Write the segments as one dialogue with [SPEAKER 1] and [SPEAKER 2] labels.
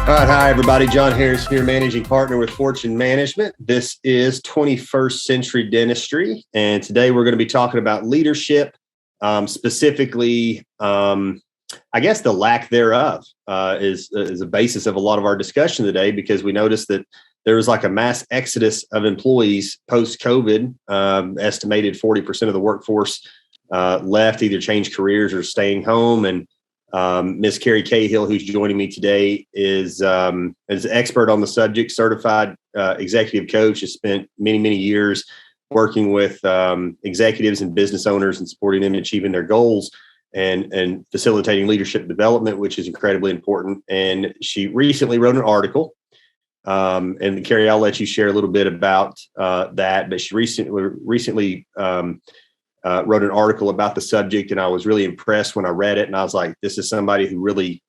[SPEAKER 1] All right, hi everybody. John Harris here, managing partner with Fortune Management. This is 21st Century Dentistry, and today we're going to be talking about leadership, specifically, I guess the lack thereof is a basis of a lot of our discussion today, because we noticed that there was like a mass exodus of employees post-COVID. Estimated 40% of the workforce left, either changed careers or staying home, and Miss Carrie Cahill, who's joining me today, is an expert on the subject, certified executive coach, has spent many years working with executives and business owners and supporting them in achieving their goals and facilitating leadership development, which is incredibly important. And she recently wrote an article. And Carrie, I'll let you share a little bit about that. But she recently wrote an article about the subject, and I was really impressed when I read it. And I was like, this is somebody who really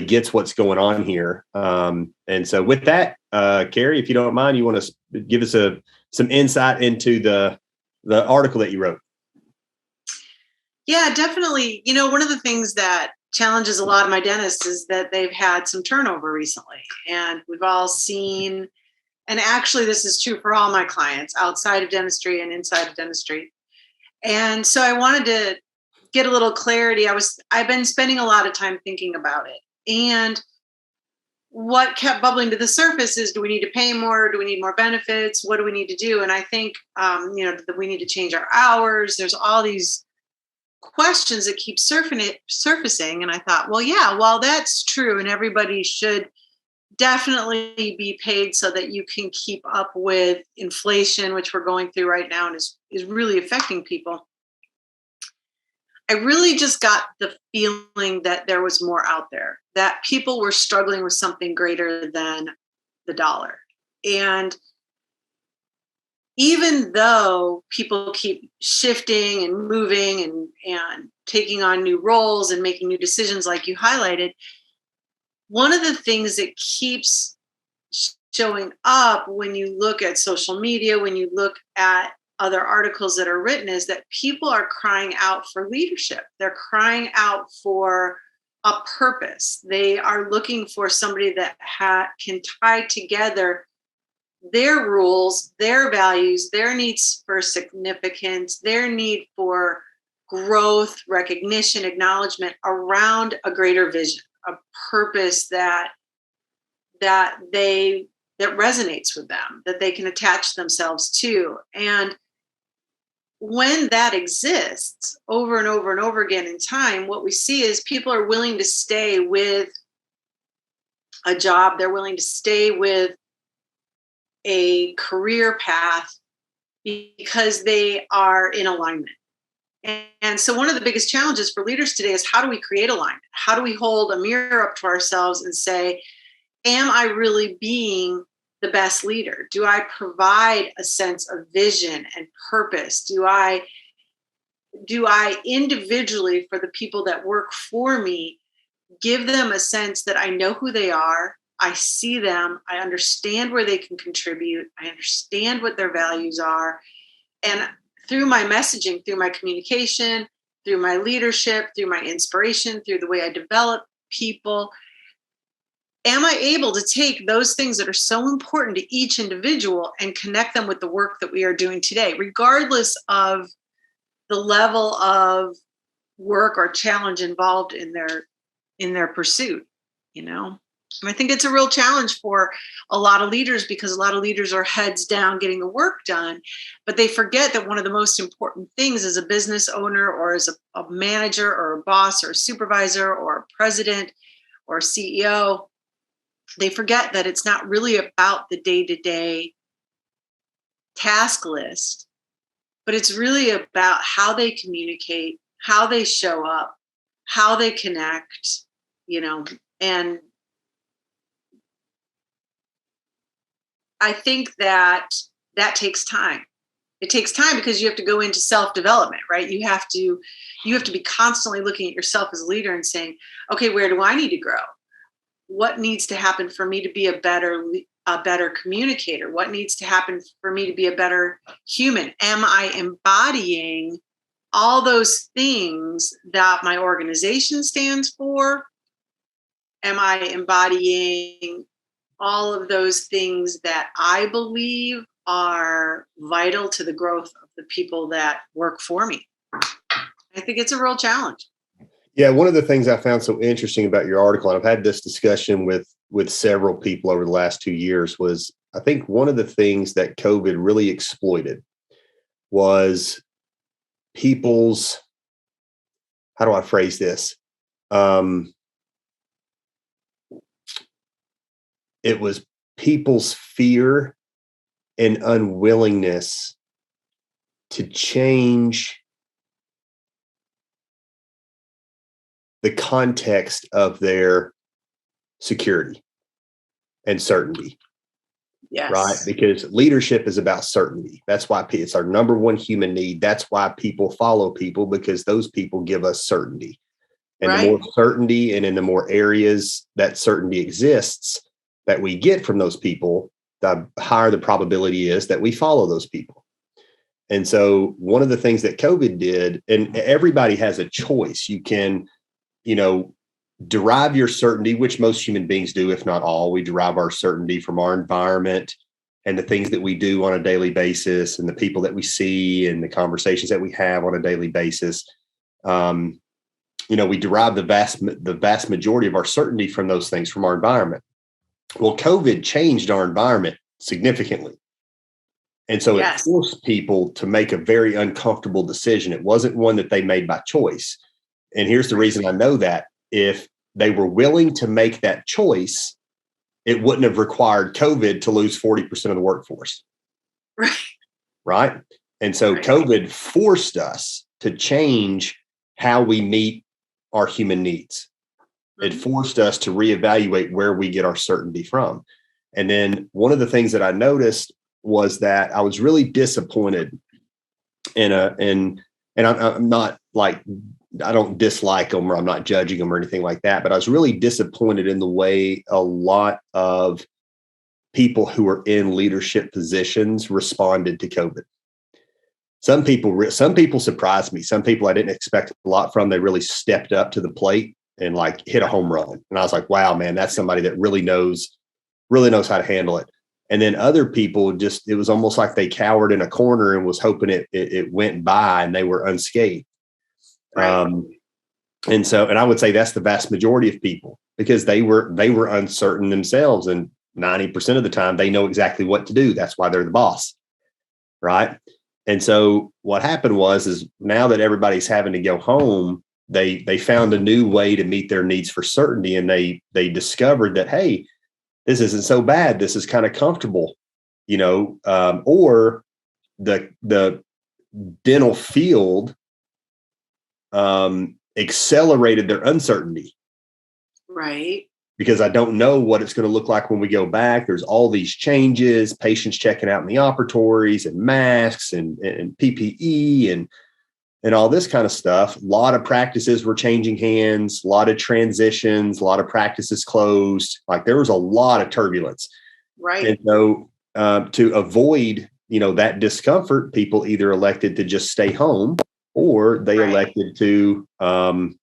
[SPEAKER 1] gets what's going on here. And so with that, Carrie, if you don't mind, you want to give us some insight into the article that you wrote?
[SPEAKER 2] Yeah, definitely. You know, one of the things that challenges a lot of my dentists is that they've had some turnover recently. And we've all seen, and actually this is true for all my clients outside of dentistry and inside of dentistry. And so I wanted to get a little clarity. I've been spending a lot of time thinking about it. And what kept bubbling to the surface is, do we need to pay more? Do we need more benefits? What do we need to do? And I think, that we need to change our hours. There's all these questions that keep surfacing. And I thought, well, yeah, well, that's true. And everybody should definitely be paid so that you can keep up with inflation, which we're going through right now and is really affecting people. I really just got the feeling that there was more out there, that people were struggling with something greater than the dollar. And even though people keep shifting and moving and taking on new roles and making new decisions, like you highlighted, one of the things that keeps showing up when you look at social media, when you look at other articles that are written, is that people are crying out for leadership. They're crying out for a purpose. They are looking for somebody that can tie together their rules, their values, their needs for significance, their need for growth, recognition, acknowledgement around a greater vision, a purpose that resonates with them, that they can attach themselves to. And when that exists over and over and over again in time, what we see is people are willing to stay with a job. They're willing to stay with a career path because they are in alignment. And so one of the biggest challenges for leaders today is, how do we create alignment? How do we hold a mirror up to ourselves and say, am I really being the best leader? Do I provide a sense of vision and purpose? Do I individually, for the people that work for me, give them a sense that I know who they are, I see them, I understand where they can contribute, I understand what their values are, and through my messaging, through my communication, through my leadership, through my inspiration, through the way I develop people, am I able to take those things that are so important to each individual and connect them with the work that we are doing today, regardless of the level of work or challenge involved in their pursuit, And I think it's a real challenge for a lot of leaders, because a lot of leaders are heads down getting the work done, but they forget that one of the most important things as a business owner or as a manager or a boss or a supervisor or a president or a CEO, they forget that it's not really about the day-to-day task list, but it's really about how they communicate, how they show up, how they connect, and I think that takes time. It takes time because you have to go into self-development, right? You have to be constantly looking at yourself as a leader and saying, okay, where do I need to grow? What needs to happen for me to be a better communicator? What needs to happen for me to be a better human? Am I embodying all those things that my organization stands for? am I embodying all of those things that I believe are vital to the growth of the people that work for me? I think it's a real challenge.
[SPEAKER 1] Yeah, one of the things I found so interesting about your article, and I've had this discussion with several people over the last 2 years, was I think one of the things that COVID really exploited was people's, how do I phrase this? It was people's fear and unwillingness to change the context of their security and certainty.
[SPEAKER 2] Yes.
[SPEAKER 1] Right? Because leadership is about certainty. That's why it's our number one human need. That's why people follow people, because those people give us certainty. And
[SPEAKER 2] Right.
[SPEAKER 1] the more certainty and in the more areas that certainty exists that we get from those people, the higher the probability is that we follow those people. And so one of the things that COVID did, and everybody has a choice. You can, derive your certainty, which most human beings do, if not all. We derive our certainty from our environment and the things that we do on a daily basis and the people that we see and the conversations that we have on a daily basis. We derive the vast majority of our certainty from those things, from our environment. Well, COVID changed our environment significantly. And so
[SPEAKER 2] Yes.
[SPEAKER 1] It forced people to make a very uncomfortable decision. It wasn't one that they made by choice. And here's the reason I know that. If they were willing to make that choice, it wouldn't have required COVID to lose 40% of the workforce.
[SPEAKER 2] Right.
[SPEAKER 1] Right. And so
[SPEAKER 2] Right.
[SPEAKER 1] COVID forced us to change how we meet our human needs. It forced us to reevaluate where we get our certainty from. And then one of the things that I noticed was that I was really disappointed and I'm not like, I don't dislike them or I'm not judging them or anything like that, but I was really disappointed in the way a lot of people who are in leadership positions responded to COVID. Some people surprised me. Some people I didn't expect a lot from. They really stepped up to the plate and like hit a home run. And I was like, wow, man, that's somebody that really knows how to handle it. And then other people it was almost like they cowered in a corner and was hoping it went by and they were unscathed.
[SPEAKER 2] Right.
[SPEAKER 1] And I would say that's the vast majority of people, because they were uncertain themselves. And 90% of the time they know exactly what to do. That's why they're the boss. Right. And so what happened is now that everybody's having to go home, they found a new way to meet their needs for certainty. And they discovered that, hey, this isn't so bad. This is kind of comfortable, or the dental field accelerated their uncertainty.
[SPEAKER 2] Right.
[SPEAKER 1] Because I don't know what it's going to look like when we go back. There's all these changes, patients checking out in the operatories and masks and PPE and all this kind of stuff. A lot of practices were changing hands, a lot of transitions, a lot of practices closed. Like there was a lot of turbulence.
[SPEAKER 2] Right.
[SPEAKER 1] And so to avoid, that discomfort, people either elected to just stay home or they elected to find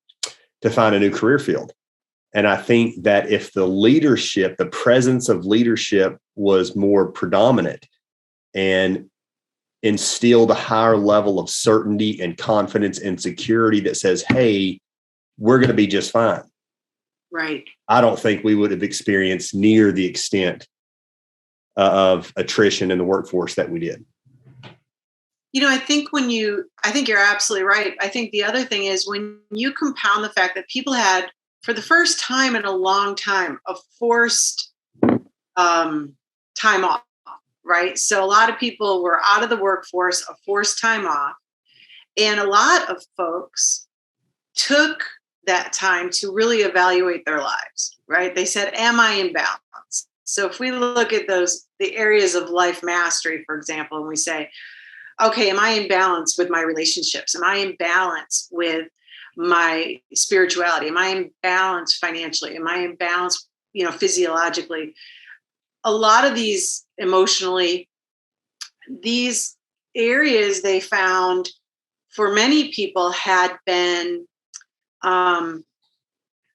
[SPEAKER 1] a new career field. And I think that if the presence of leadership was more predominant and instilled a higher level of certainty and confidence and security that says, hey, we're going to be just fine.
[SPEAKER 2] Right.
[SPEAKER 1] I don't think we would have experienced near the extent of attrition in the workforce that we did.
[SPEAKER 2] I think you're absolutely right. I think the other thing is when you compound the fact that people had, for the first time in a long time, a forced time off, right? So a lot of people were out of the workforce, a forced time off. And a lot of folks took that time to really evaluate their lives, right? They said, am I in balance? So if we look at the areas of life mastery, for example, and we say, okay, am I in balance with my relationships? Am I in balance with my spirituality? Am I in balance financially? Am I in balance, physiologically? A lot of these emotionally, these areas they found for many people had been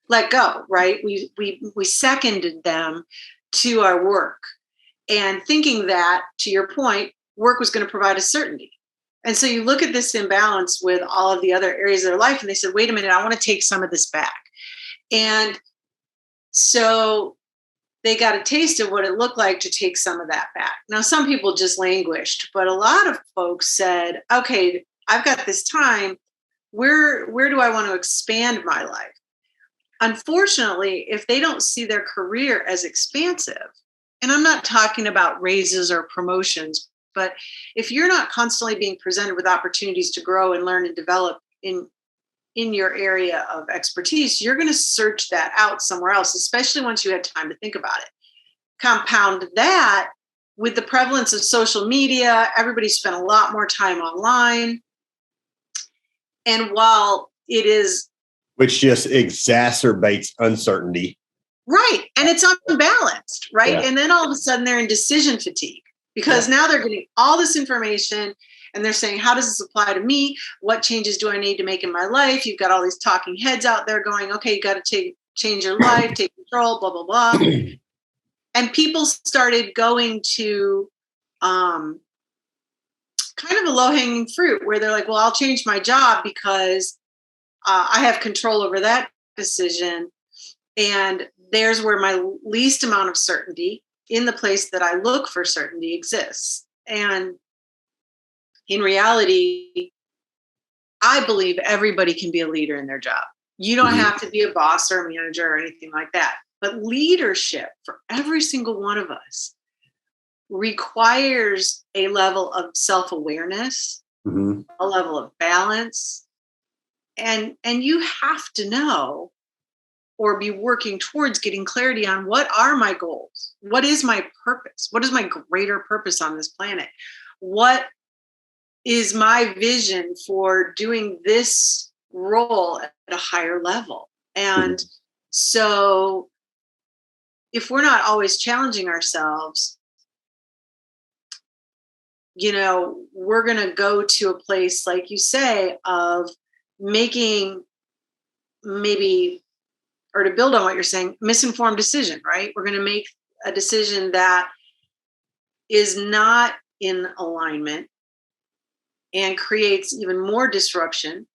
[SPEAKER 2] let go, right? We seconded them to our work, and thinking that, to your point, work was going to provide a certainty. And so you look at this imbalance with all of the other areas of their life, and they said, wait a minute, I want to take some of this back. And so they got a taste of what it looked like to take some of that back. Now, some people just languished, but a lot of folks said, okay, I've got this time. Where do I want to expand my life? Unfortunately, if they don't see their career as expansive, and I'm not talking about raises or promotions, but if you're not constantly being presented with opportunities to grow and learn and develop in your area of expertise, you're going to search that out somewhere else, especially once you had time to think about it. Compound that with the prevalence of social media, everybody spent a lot more time online. And while it is,
[SPEAKER 1] which just exacerbates uncertainty.
[SPEAKER 2] Right. And it's unbalanced, right?
[SPEAKER 1] Yeah.
[SPEAKER 2] And then all of a sudden they're in decision fatigue because now they're getting all this information and they're saying, how does this apply to me? What changes do I need to make in my life? You've got all these talking heads out there going, okay, you got to change your life, take control, blah, blah, blah. And people started going to kind of a low-hanging fruit where they're like, well, I'll change my job because I have control over that decision. And there's where my least amount of certainty in the place that I look for certainty exists. And in reality, I believe everybody can be a leader in their job. You don't have to be a boss or a manager or anything like that. But leadership for every single one of us requires a level of self-awareness, a level of balance. And you have to know or be working towards getting clarity on what are my goals? What is my purpose? What is my greater purpose on this planet? What is my vision for doing this role at a higher level? And so if we're not always challenging ourselves, we're going to go to a place, like you say, of making maybe, or to build on what you're saying, misinformed decision, right? We're going to make a decision that is not in alignment and creates even more disruption.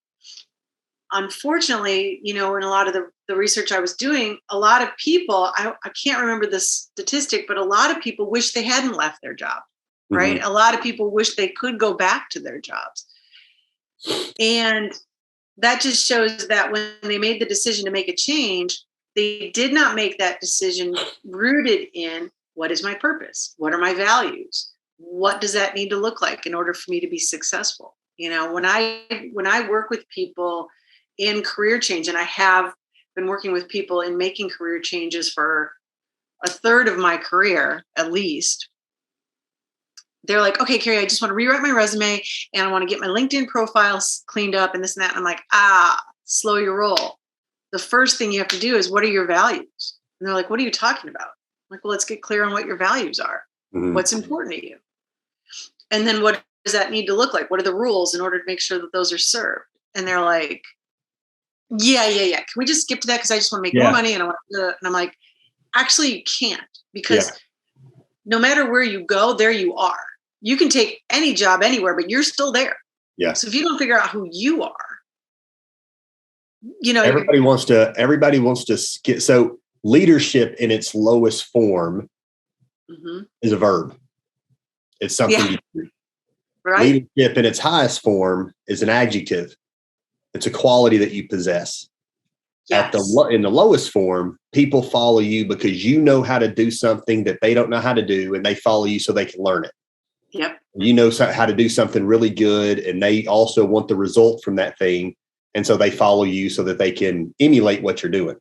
[SPEAKER 2] Unfortunately, in a lot of the research I was doing, a lot of people, I can't remember the statistic, but a lot of people wish they hadn't left their job, right? A lot of people wish they could go back to their jobs. And that just shows that when they made the decision to make a change, they did not make that decision rooted in what is my purpose? What are my values? What does that need to look like in order for me to be successful? When I work with people in career change, and I have been working with people in making career changes for a third of my career, at least, they're like, okay, Carrie, I just want to rewrite my resume and I want to get my LinkedIn profile cleaned up and this and that. And I'm like, slow your roll. The first thing you have to do is, what are your values? And they're like, what are you talking about? I'm like, well, let's get clear on what your values are. What's important to you? And then what does that need to look like? What are the rules in order to make sure that those are served? And they're like, yeah. Can we just skip to that? Because I just want to make more money and I want to. And I'm like, actually, you can't, because no matter where you go, there you are. You can take any job anywhere, but you're still there.
[SPEAKER 1] Yeah.
[SPEAKER 2] So if you don't figure out who you are,
[SPEAKER 1] everybody wants to get, so leadership in its lowest form is a verb. It's something you do.
[SPEAKER 2] Right.
[SPEAKER 1] Leadership in its highest form is an adjective. It's a quality that you possess.
[SPEAKER 2] Yes.
[SPEAKER 1] In the lowest form, people follow you because you know how to do something that they don't know how to do, and they follow you so they can learn it.
[SPEAKER 2] Yep.
[SPEAKER 1] You know how to do something really good, and they also want the result from that thing. And so they follow you so that they can emulate what you're doing.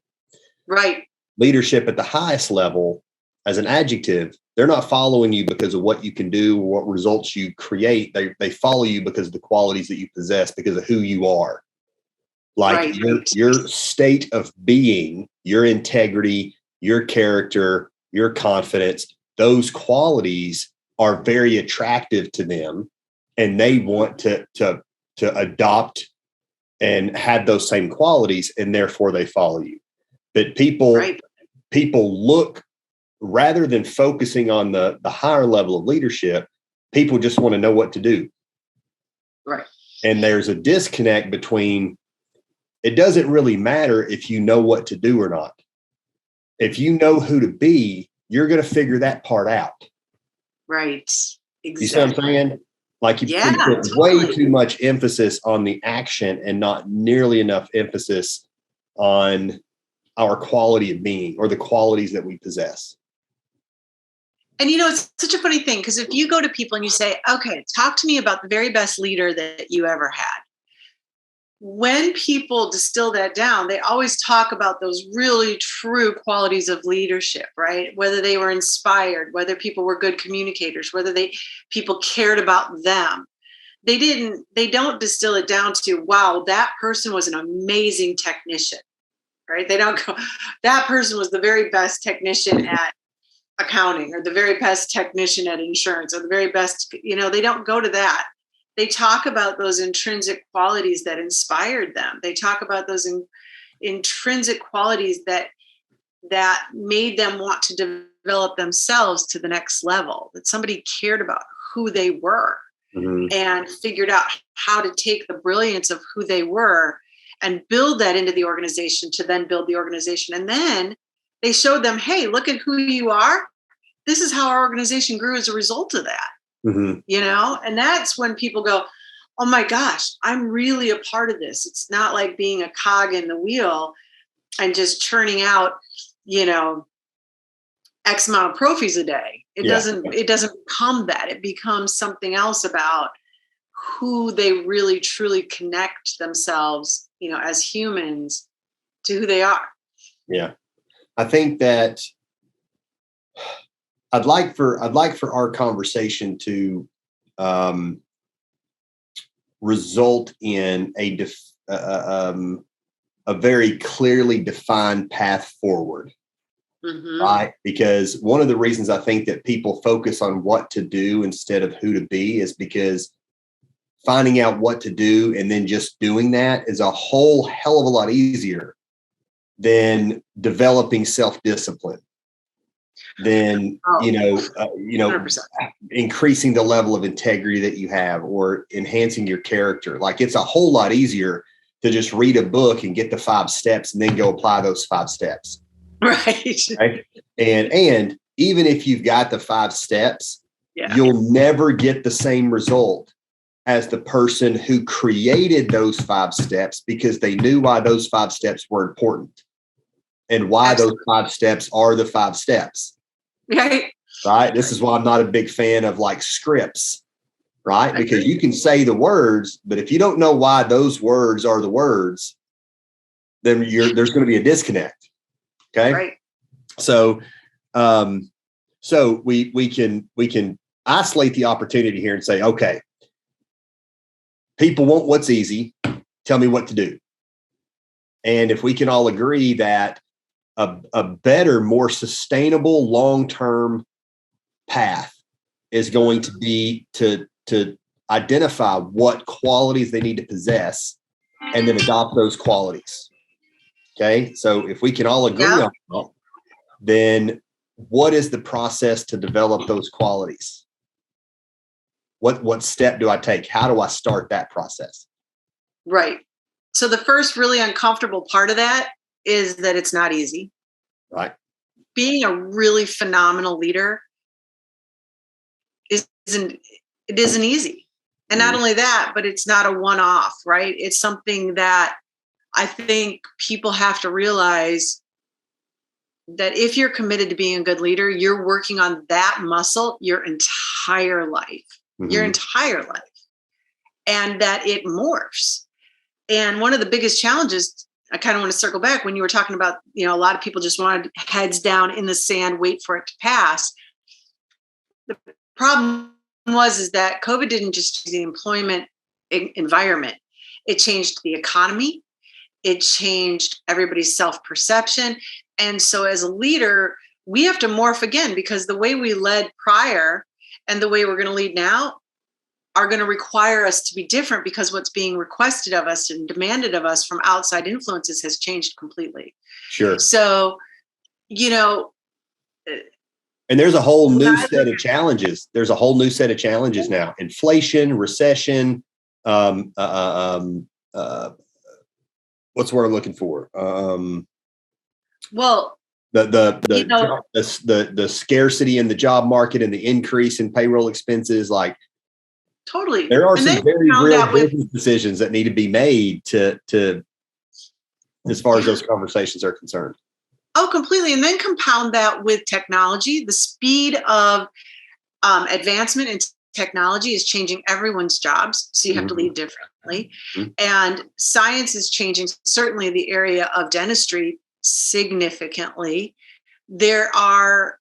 [SPEAKER 2] Right.
[SPEAKER 1] Leadership at the highest level, as an adjective, they're not following you because of what you can do or what results you create. They follow you because of the qualities that you possess, because of who you are. Like your state of being, your integrity, your character, your confidence, those qualities are very attractive to them, and they want to adopt and have those same qualities, and therefore they follow you. But people
[SPEAKER 2] Right.
[SPEAKER 1] look, rather than focusing on the higher level of leadership, people just want to know what to do.
[SPEAKER 2] Right.
[SPEAKER 1] And there's a disconnect between, it doesn't really matter if you know what to do or not. If you know who to be, you're going to figure that part out.
[SPEAKER 2] Right.
[SPEAKER 1] You see what I'm
[SPEAKER 2] Exactly.
[SPEAKER 1] saying? Like you
[SPEAKER 2] Yeah,
[SPEAKER 1] put way too much emphasis on the action and not nearly enough emphasis on our quality of being or the qualities that we possess.
[SPEAKER 2] And it's such a funny thing, because if you go to people and you say, okay, talk to me about the very best leader that you ever had. When people distill that down, they always talk about those really true qualities of leadership, right? Whether they were inspired, whether people were good communicators, whether people cared about them. They don't distill it down to, wow, that person was an amazing technician, right? They don't go, that person was the very best technician at accounting, or the very best technician at insurance, or the very best, they don't go to that. They talk about those intrinsic qualities that inspired them. They talk about those intrinsic qualities that made them want to develop themselves to the next level, that somebody cared about who they were, mm-hmm. and figured out how to take the brilliance of who they were and build that into the organization to then build the organization. And then they showed them, hey, look at who you are. This is how our organization grew as a result of that. Mm-hmm. And that's when people go, oh my gosh, I'm really a part of this. It's not like being a cog in the wheel and just churning out, X amount of trophies a day. It doesn't become that. It becomes something else about who they really truly connect themselves, as humans, to who they are.
[SPEAKER 1] Yeah. I think that I'd like for our conversation to result in a very clearly defined path forward, mm-hmm. right? Because one of the reasons I think that people focus on what to do instead of who to be is because finding out what to do and then just doing that is a whole hell of a lot easier than developing self-discipline, than,
[SPEAKER 2] 100%.
[SPEAKER 1] Increasing the level of integrity that you have or enhancing your character. Like, it's a whole lot easier to just read a book and get the 5 steps and then go apply those 5 steps.
[SPEAKER 2] Right.
[SPEAKER 1] And even if you've got the 5 steps, you'll never get the same result as the person who created those 5 steps, because they knew why those 5 steps were important and why Absolutely. Those 5 steps are the 5 steps. Right. This is why I'm not a big fan of like scripts, right? Because you can say the words, but if you don't know why those words are the words, then there's going to be a disconnect. Okay.
[SPEAKER 2] Right.
[SPEAKER 1] So, we can isolate the opportunity here and say, okay, people want what's easy. Tell me what to do. And if we can all agree that a better, more sustainable, long-term path is going to be to identify what qualities they need to possess and then adopt those qualities. Okay. So if we can all agree on that, then what is the process to develop those qualities? What step do I take? How do I start that process?
[SPEAKER 2] Right. So the first really uncomfortable part of that is that it's not easy.
[SPEAKER 1] Right.
[SPEAKER 2] Being a really phenomenal leader isn't easy. And not only that, but it's not a one-off, right? It's something that I think people have to realize, that if you're committed to being a good leader, you're working on that muscle your entire life, and that it morphs. And one of the biggest challenges, I kind of want to circle back when you were talking about, a lot of people just wanted heads down in the sand, wait for it to pass. The problem is that COVID didn't just change the employment environment. It changed the economy. It changed everybody's self-perception. And so as a leader, we have to morph again, because the way we led prior and the way we're going to lead now are going to require us to be different because what's being requested of us and demanded of us from outside influences has changed completely.
[SPEAKER 1] Sure.
[SPEAKER 2] So,
[SPEAKER 1] and there's a whole new set of challenges. There's a whole new set of challenges now. Inflation, recession, what's the word I'm looking for? The scarcity in the job market and the increase in payroll expenses, like
[SPEAKER 2] totally.
[SPEAKER 1] There are some very real business decisions that need to be made to as far as those conversations are concerned.
[SPEAKER 2] Oh, completely. And then compound that with technology. The speed of advancement in technology is changing everyone's jobs. So you have to lead differently. And science is changing, certainly the area of dentistry, significantly. There are,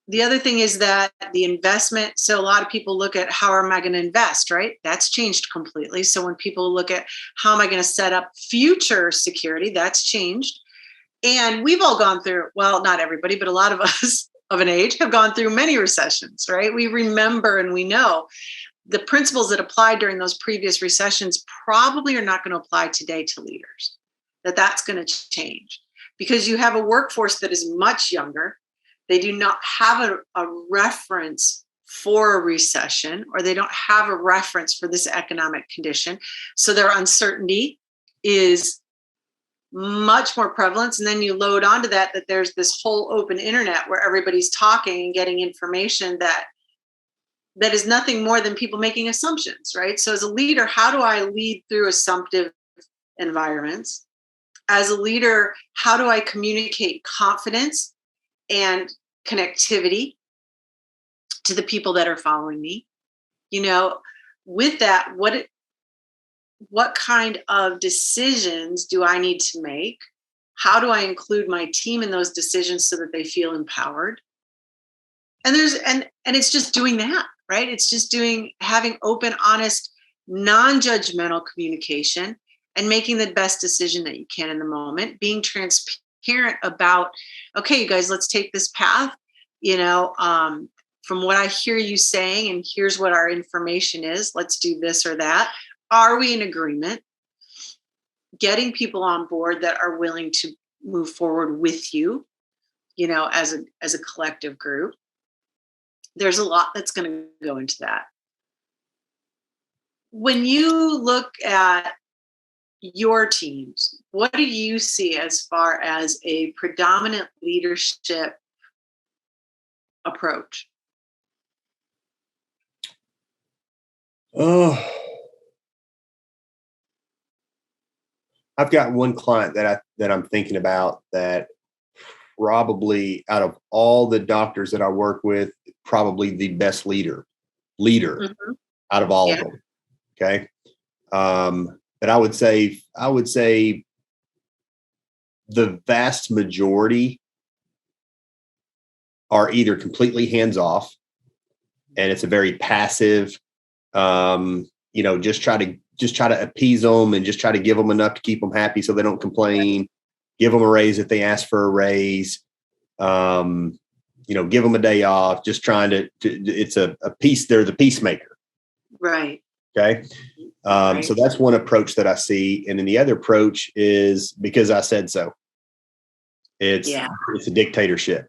[SPEAKER 2] the other thing is that the investment, so a lot of people look at how am I going to invest, right? That's changed completely. So when people look at how am I going to set up future security, that's changed. And we've all gone through, well, not everybody, but a lot of us of an age have gone through many recessions, right? We remember and we know the principles that applied during those previous recessions probably are not going to apply today to leaders, that's going to change because you have a workforce that is much younger. They do not have a reference for a recession, or they don't have a reference for this economic condition. So their uncertainty is much more prevalent. And then you load onto that there's this whole open internet where everybody's talking and getting information that is nothing more than people making assumptions, right? So as a leader, how do I lead through assumptive environments? As a leader, how do I communicate confidence and connectivity to the people that are following me? With that, what kind of decisions do I need to make? How do I include my team in those decisions so that they feel empowered? And it's just doing that, right? It's just having open, honest, non-judgmental communication and making the best decision that you can in the moment, being transparent about, okay, you guys, let's take this path, from what I hear you saying, and here's what our information is, let's do this or that. Are we in agreement? Getting people on board that are willing to move forward with you, as a collective group. There's a lot that's going to go into that. When you look at your teams, what do you see as far as a predominant leadership approach?
[SPEAKER 1] Oh, I've got one client that I'm thinking about that probably out of all the doctors that I work with, probably the best leader out of all of them. Okay. But I would say the vast majority are either completely hands off, and it's a very passive, just try to appease them and just try to give them enough to keep them happy so they don't complain, give them a raise if they ask for a raise, give them a day off, just trying to it's a piece. They're the peacemaker.
[SPEAKER 2] Right.
[SPEAKER 1] Okay.
[SPEAKER 2] Right.
[SPEAKER 1] So that's one approach that I see. And then the other approach is because I said so. It's a dictatorship.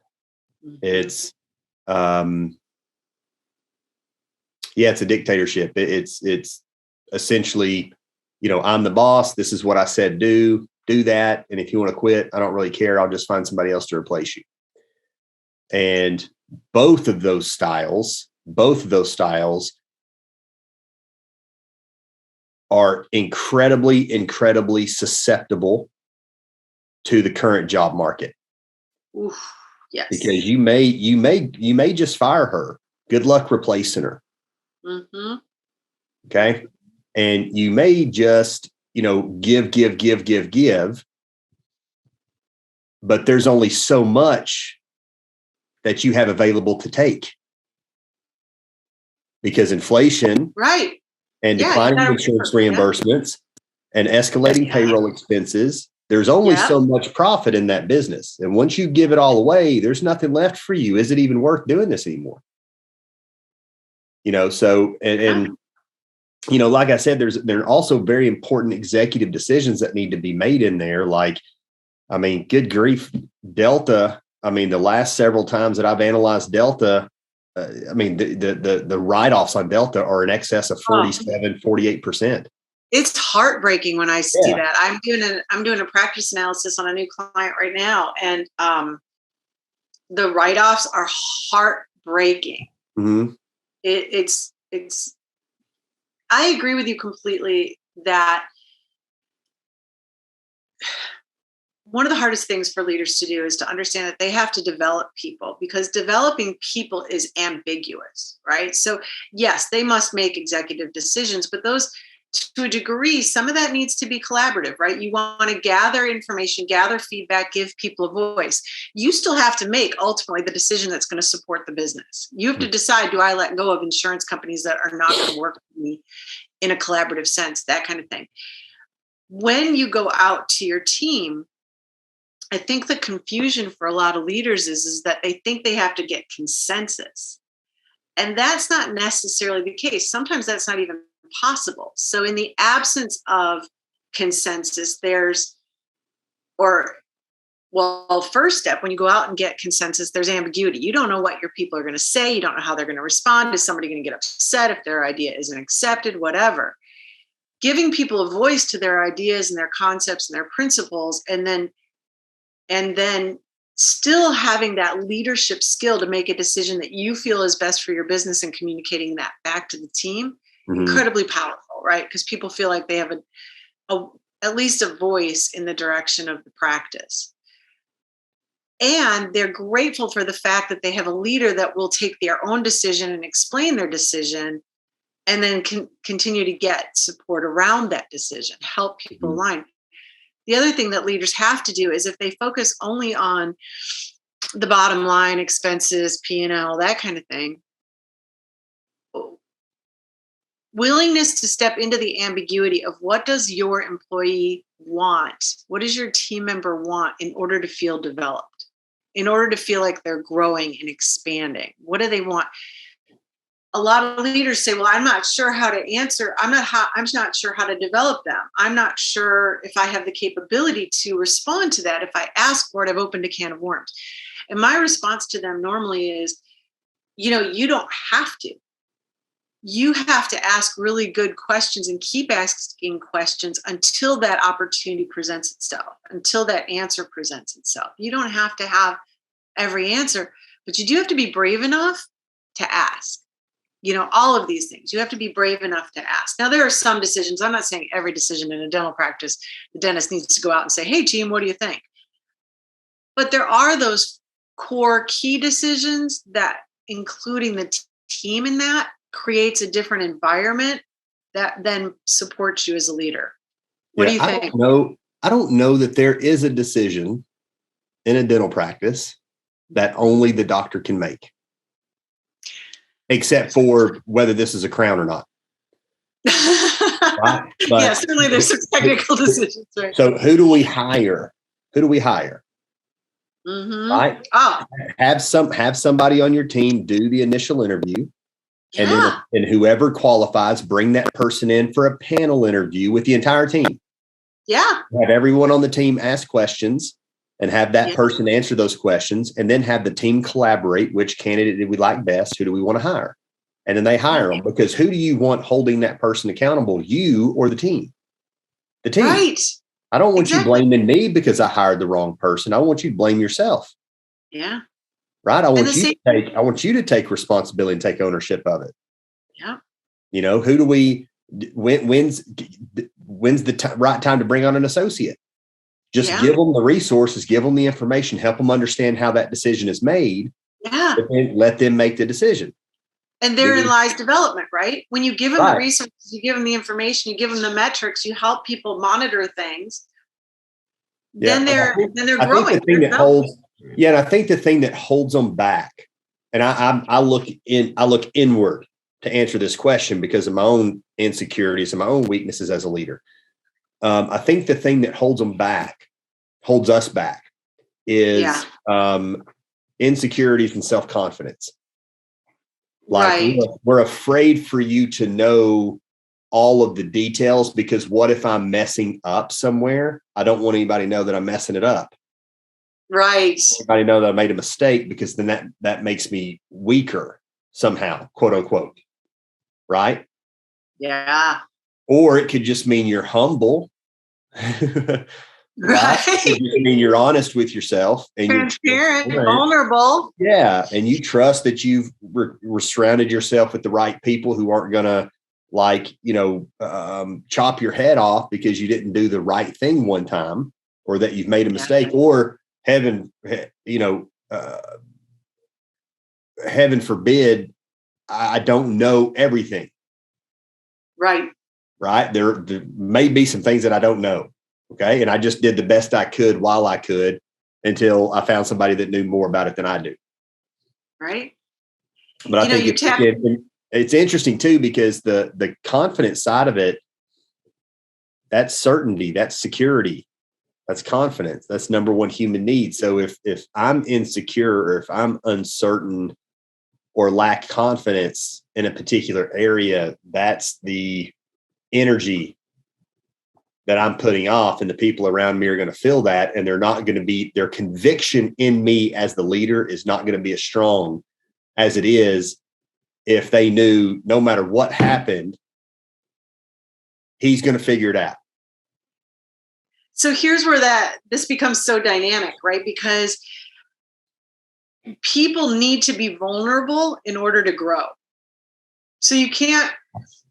[SPEAKER 1] It's, it's a dictatorship. It's essentially, I'm the boss. This is what I said, do that. And if you want to quit, I don't really care. I'll just find somebody else to replace you. And both of those styles are incredibly, incredibly susceptible to the current job market.
[SPEAKER 2] Oof, yes.
[SPEAKER 1] Because you may just fire her. Good luck replacing her.
[SPEAKER 2] Mm-hmm.
[SPEAKER 1] Okay. And you may just, give, but there's only so much that you have available to take because inflation,
[SPEAKER 2] right,
[SPEAKER 1] and declining insurance reimbursements and escalating payroll expenses. There's only so much profit in that business. And once you give it all away, there's nothing left for you. Is it even worth doing this anymore? So, and like I said, there are also very important executive decisions that need to be made in there. Like, I mean, good grief, Delta. I mean, the last several times that I've analyzed Delta, the write-offs on Delta are in excess of 48%.
[SPEAKER 2] It's heartbreaking when I see that. I'm doing a practice analysis on a new client right now, and the write-offs are heartbreaking.
[SPEAKER 1] Mm-hmm.
[SPEAKER 2] It's. I agree with you completely that one of the hardest things for leaders to do is to understand that they have to develop people, because developing people is ambiguous, right? So yes, they must make executive decisions, but those, to a degree, some of that needs to be collaborative, right? You want to gather information, gather feedback, give people a voice. You still have to make ultimately the decision that's going to support the business. You have to decide, do I let go of insurance companies that are not going to work with me in a collaborative sense, that kind of thing. When you go out to your team, I think the confusion for a lot of leaders is that they think they have to get consensus. And that's not necessarily the case. Sometimes that's not even possible. So in the absence of consensus, first step, when you go out and get consensus, there's ambiguity. You don't know what your people are going to say. You don't know how they're going to respond. Is somebody going to get upset if their idea isn't accepted? Whatever. Giving people a voice to their ideas and their concepts and their principles, and then still having that leadership skill to make a decision that you feel is best for your business and communicating that back to the team, incredibly powerful, right? Because people feel like they have at least a voice in the direction of the practice. And they're grateful for the fact that they have a leader that will take their own decision and explain their decision, and then continue to get support around that decision, help people align. The other thing that leaders have to do is, if they focus only on the bottom line, expenses, P&L, that kind of thing, willingness to step into the ambiguity of what does your employee want? What does your team member want in order to feel developed, in order to feel like they're growing and expanding? What do they want? A lot of leaders say, well, I'm not sure how to answer. I'm not sure how to develop them. I'm not sure if I have the capability to respond to that. If I ask for it, I've opened a can of worms. And my response to them normally is, you don't have to. You have to ask really good questions and keep asking questions until that opportunity presents itself, until that answer presents itself. You don't have to have every answer, but you do have to be brave enough to ask. All of these things. You have to be brave enough to ask. Now, there are some decisions. I'm not saying every decision in a dental practice, the dentist needs to go out and say, hey, team, what do you think? But there are those core key decisions that, including the team in that, creates a different environment that then supports you as a leader. What do you think?
[SPEAKER 1] I don't know that there is a decision in a dental practice that only the doctor can make, except for whether this is a crown or not. Right?
[SPEAKER 2] Yeah, certainly there's some technical decisions. Right?
[SPEAKER 1] So who do we hire?
[SPEAKER 2] Mm-hmm.
[SPEAKER 1] Right? Have somebody on your team do the initial interview.
[SPEAKER 2] Yeah.
[SPEAKER 1] And whoever qualifies, bring that person in for a panel interview with the entire team.
[SPEAKER 2] Yeah.
[SPEAKER 1] Have everyone on the team ask questions and have that person answer those questions, and then have the team collaborate. Which candidate do we like best? Who do we want to hire? And then they hire them, because who do you want holding that person accountable? You or the team? The team.
[SPEAKER 2] Right.
[SPEAKER 1] I don't want you blaming me because I hired the wrong person. I want you to blame yourself.
[SPEAKER 2] Yeah.
[SPEAKER 1] Right. I want you to take responsibility and take ownership of it.
[SPEAKER 2] Yeah.
[SPEAKER 1] Who do we, when's the right time to bring on an associate? Just give them the resources, give them the information, help them understand how that decision is made.
[SPEAKER 2] Yeah.
[SPEAKER 1] And let them make the decision.
[SPEAKER 2] And therein lies development, right? When you give them the resources, you give them the information, you give them the metrics, you help people monitor things. Then they're growing.
[SPEAKER 1] And I think the thing that holds them back, and I look inward to answer this question because of my own insecurities and my own weaknesses as a leader. I think the thing that holds us back is insecurities and self-confidence. Like
[SPEAKER 2] Right.
[SPEAKER 1] we're afraid for you to know all of the details, because what if I'm messing up somewhere? I don't want anybody to know that I'm messing it up.
[SPEAKER 2] Right.
[SPEAKER 1] Anybody know that I made a mistake, because then that makes me weaker somehow, quote unquote. Right.
[SPEAKER 2] Yeah.
[SPEAKER 1] Or it could just mean you're humble. Right. It could
[SPEAKER 2] Right.
[SPEAKER 1] just mean you're honest with yourself and you're
[SPEAKER 2] Transparent,
[SPEAKER 1] transparent.
[SPEAKER 2] vulnerable.
[SPEAKER 1] Yeah. And you trust that you've surrounded yourself with the right people who aren't going to chop your head off because you didn't do the right thing one time, or that you've made a mistake, or heaven forbid, I don't know everything.
[SPEAKER 2] Right.
[SPEAKER 1] Right. There may be some things that I don't know. Okay. And I just did the best I could while I could, until I found somebody that knew more about it than I do.
[SPEAKER 2] Right.
[SPEAKER 1] But I think it's interesting too, because the confident side of it, that's certainty, that's security, that's confidence. That's number one human need. So if I'm insecure, or if I'm uncertain or lack confidence in a particular area, that's the energy that I'm putting off, and the people around me are going to feel that, and they're not going to be, their conviction in me as the leader is not going to be as strong as it is if they knew no matter what happened, he's going to figure it out.
[SPEAKER 2] So here's where this becomes so dynamic, right? Because people need to be vulnerable in order to grow. So you can't,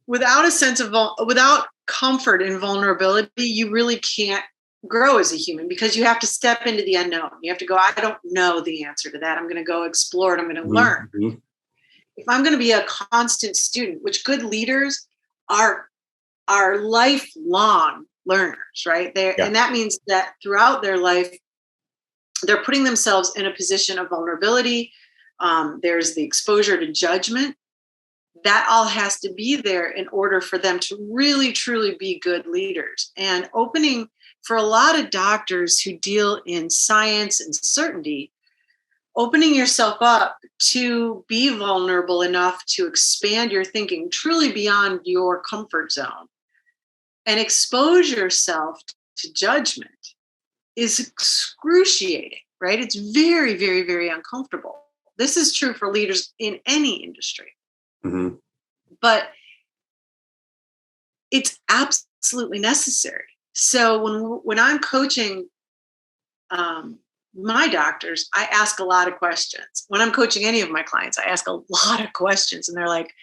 [SPEAKER 2] without a sense of, without comfort in vulnerability, you really can't grow as a human, because you have to step into the unknown. You have to go, I don't know the answer to that. I'm going to go explore it. I'm going to learn.
[SPEAKER 1] Mm-hmm.
[SPEAKER 2] If I'm going to be a constant student, which good leaders are lifelong learners, right? And that means that throughout their life, they're putting themselves in a position of vulnerability. There's the exposure to judgment. That all has to be there in order for them to really, truly be good leaders. And opening for a lot of doctors who deal in science and certainty, opening yourself up to be vulnerable enough to expand your thinking truly beyond your comfort zone and expose yourself to judgment is excruciating, right? It's very, very, very uncomfortable. This is true for leaders in any industry.
[SPEAKER 1] Mm-hmm.
[SPEAKER 2] But it's absolutely necessary. So when I'm coaching my doctors, I ask a lot of questions. When I'm coaching any of my clients, I ask a lot of questions, and they're like,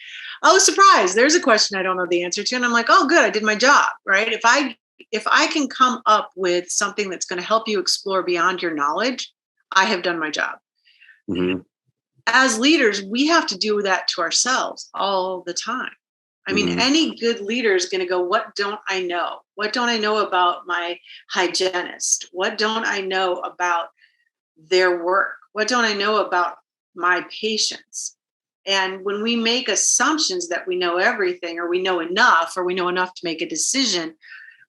[SPEAKER 2] "Oh, surprise! There's a question I don't know the answer to," and I'm like, "Oh, good, I did my job, right?" If I can come up with something that's going to help you explore beyond your knowledge, I have done my job.
[SPEAKER 1] Mm-hmm.
[SPEAKER 2] As leaders, we have to do that to ourselves all the time. I mean, any good leader is going to go, what don't I know? What don't I know about my hygienist? What don't I know about their work? What don't I know about my patients? And when we make assumptions that we know everything, or we know enough to make a decision,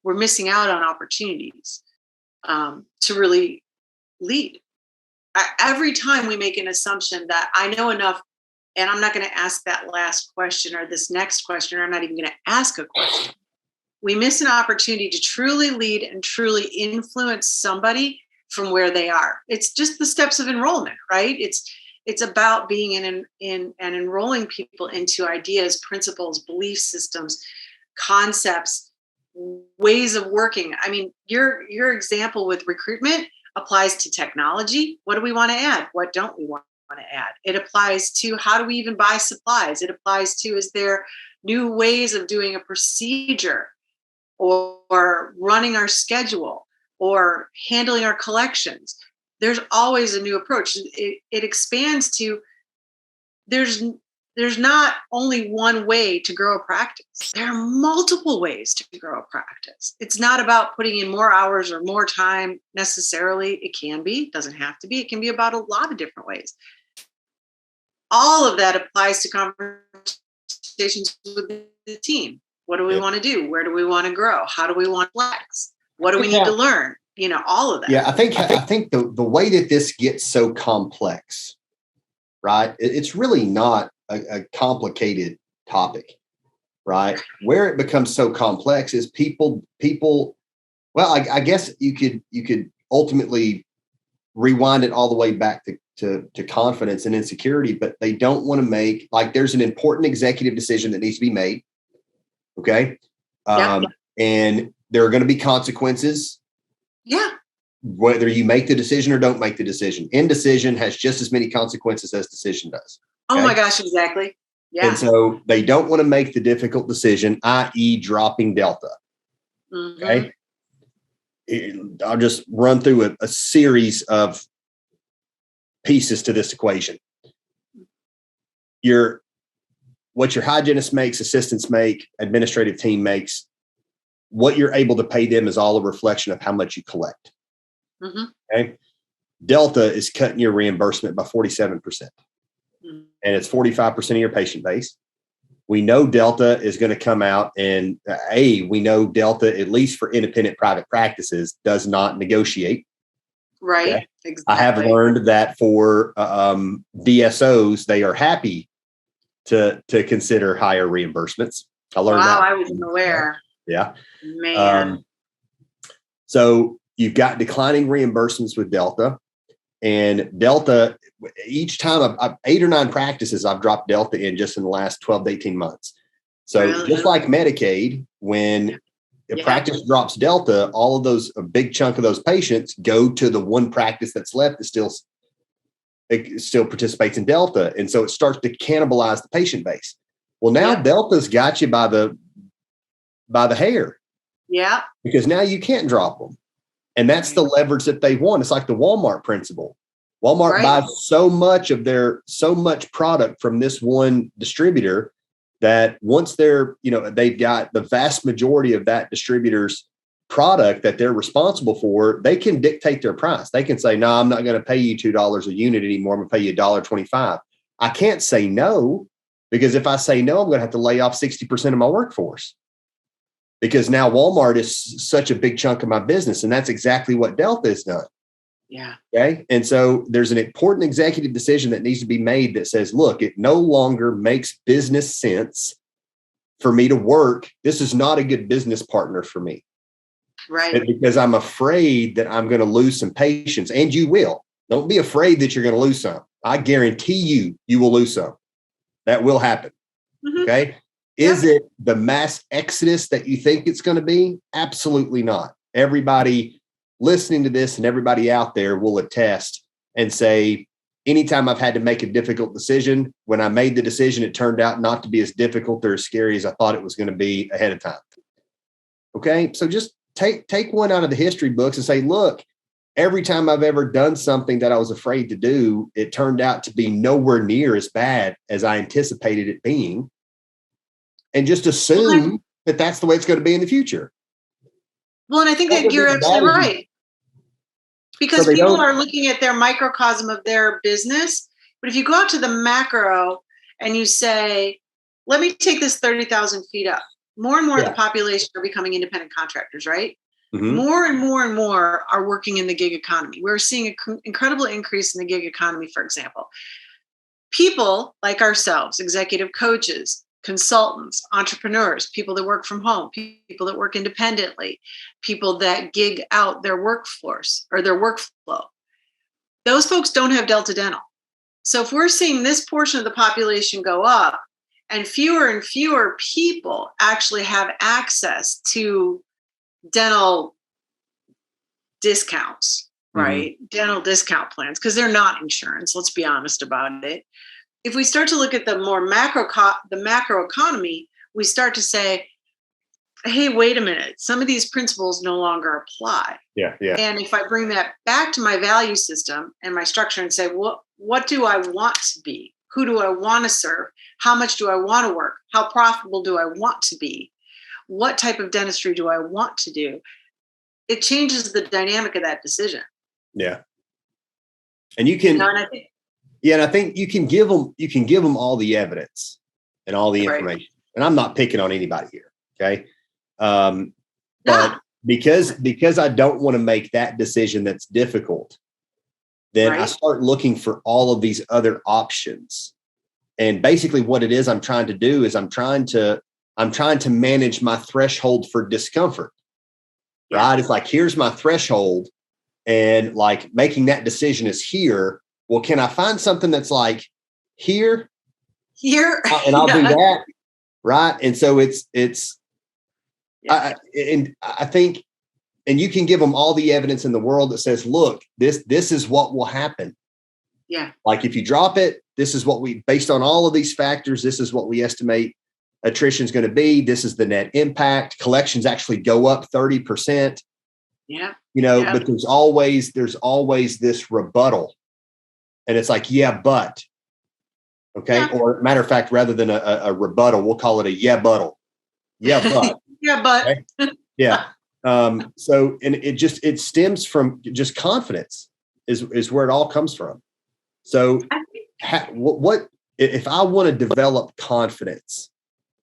[SPEAKER 2] we're missing out on opportunities to really lead. Every time we make an assumption that I know enough, and I'm not going to ask that last question or this next question, or I'm not even going to ask a question, we miss an opportunity to truly lead and truly influence somebody from where they are. It's just the steps of enrollment, right? It's about being in and enrolling people into ideas, principles, belief systems, concepts, ways of working. I mean, your example with recruitment applies to technology. What do we want to add? What don't we want to add? It applies to how do we even buy supplies? It applies to, is there new ways of doing a procedure, or running our schedule, or handling our collections? There's always a new approach. It expands to, there's not only one way to grow a practice. There are multiple ways to grow a practice. It's not about putting in more hours or more time necessarily. It can be, it doesn't have to be. It can be about a lot of different ways. All of that applies to conversations with the team. What do we want to do? Where do we want to grow? How do we want to flex? What do we need to learn? All of that.
[SPEAKER 1] Yeah, I think the way that this gets so complex, right? It's really not a complicated topic, right? Where it becomes so complex is people. Well, I guess you could ultimately rewind it all the way back to confidence and insecurity, but they don't want to make, like, there's an important executive decision that needs to be made. Okay. And there are going to be consequences.
[SPEAKER 2] Yeah.
[SPEAKER 1] Whether you make the decision or don't make the decision. Indecision has just as many consequences as decision does.
[SPEAKER 2] Okay? Oh my gosh, exactly. Yeah.
[SPEAKER 1] And so they don't want to make the difficult decision, i.e. dropping Delta. Mm-hmm. Okay. I'll just run through a series of pieces to this equation. What your hygienist makes, assistants make, administrative team makes, what you're able to pay them is all a reflection of how much you collect. Mm-hmm. Okay. Delta is cutting your reimbursement by 47%. Mm-hmm. And it's 45% of your patient base. We know Delta is going to come out and we know Delta, at least for independent private practices, does not negotiate.
[SPEAKER 2] Right. Okay? Exactly.
[SPEAKER 1] I have learned that for DSOs, they are happy to consider higher reimbursements. I learned that.
[SPEAKER 2] I wasn't aware.
[SPEAKER 1] Yeah.
[SPEAKER 2] Man.
[SPEAKER 1] So you've got declining reimbursements with Delta, and Delta, each time 8 or 9 practices, I've dropped Delta in just in the last 12 to 18 months. So really? Just like Medicaid, when a practice drops Delta, all of those, a big chunk of those patients go to the one practice that's left that still participates in Delta. And so it starts to cannibalize the patient base. Well, now Delta's got you by the hair. Yeah. Because now you can't drop them. And that's the leverage that they want. It's like the Walmart principle. Walmart buys so much product from this one distributor that once they've got the vast majority of that distributor's product that they're responsible for, they can dictate their price. They can say, no, I'm not going to pay you $2 a unit anymore. I'm going to pay you $1.25. I can't say no, because if I say no, I'm going to have to lay off 60% of my workforce, because now Walmart is such a big chunk of my business. And that's exactly what Delta has done. Yeah. Okay. And so there's an important executive decision that needs to be made that says, look, it no longer makes business sense for me to work. This is not a good business partner for me. Right. Because I'm afraid that I'm going to lose some patients, and you will. Don't be afraid that you're going to lose some. I guarantee you will lose some. That will happen. Mm-hmm. Okay. Is it the mass exodus that you think it's going to be? Absolutely not. Everybody listening to this and everybody out there will attest and say, anytime I've had to make a difficult decision, when I made the decision, it turned out not to be as difficult or as scary as I thought it was going to be ahead of time. Okay. So just take one out of the history books and say, look, every time I've ever done something that I was afraid to do, it turned out to be nowhere near as bad as I anticipated it being. And just assume that that's the way it's going to be in the future.
[SPEAKER 2] Well, and I think that you're absolutely right. Because people are looking at their microcosm of their business. But if you go out to the macro and you say, let me take this 30,000 feet up, more and more of the population are becoming independent contractors, right? Mm-hmm. More and more and more are working in the gig economy. We're seeing an incredible increase in the gig economy, for example. People like ourselves, executive coaches, consultants, entrepreneurs, people that work from home, people that work independently, people that gig out their workforce or their workflow. Those folks don't have Delta Dental. So if we're seeing this portion of the population go up and fewer people actually have access to dental discounts, right? Mm-hmm. Dental discount plans, because they're not insurance. Let's be honest about it. If we start to look at the more macro economy, we start to say, hey, wait a minute, some of these principles no longer apply. Yeah. And if I bring that back to my value system and my structure and say, what do I want to be? Who do I want to serve? How much do I want to work? How profitable do I want to be? What type of dentistry do I want to do? It changes the dynamic of that decision.
[SPEAKER 1] Yeah. And you can, and I think you can give them all the evidence and all the information. Right. And I'm not picking on anybody here. Okay. But because I don't want to make that decision that's difficult, then I start looking for all of these other options. And basically what it is I'm trying to do is I'm trying to manage my threshold for discomfort, right? It's like, here's my threshold, and like making that decision is here. Well, can I find something that's like here, and I'll do that. Right. And so I think, and you can give them all the evidence in the world that says, look, this is what will happen.
[SPEAKER 2] Yeah.
[SPEAKER 1] Like if you drop it, this is what based on all of these factors, this is what we estimate attrition is going to be. This is the net impact. Collections actually go up 30%.
[SPEAKER 2] Yeah.
[SPEAKER 1] But there's always this rebuttal. And it's like, but. Okay. Yeah. Or matter of fact, rather than a rebuttal, we'll call it a buttle. Yeah, but.
[SPEAKER 2] Yeah, but.
[SPEAKER 1] Okay? Yeah. So, and it stems from just confidence is where it all comes from. So what if I want to develop confidence?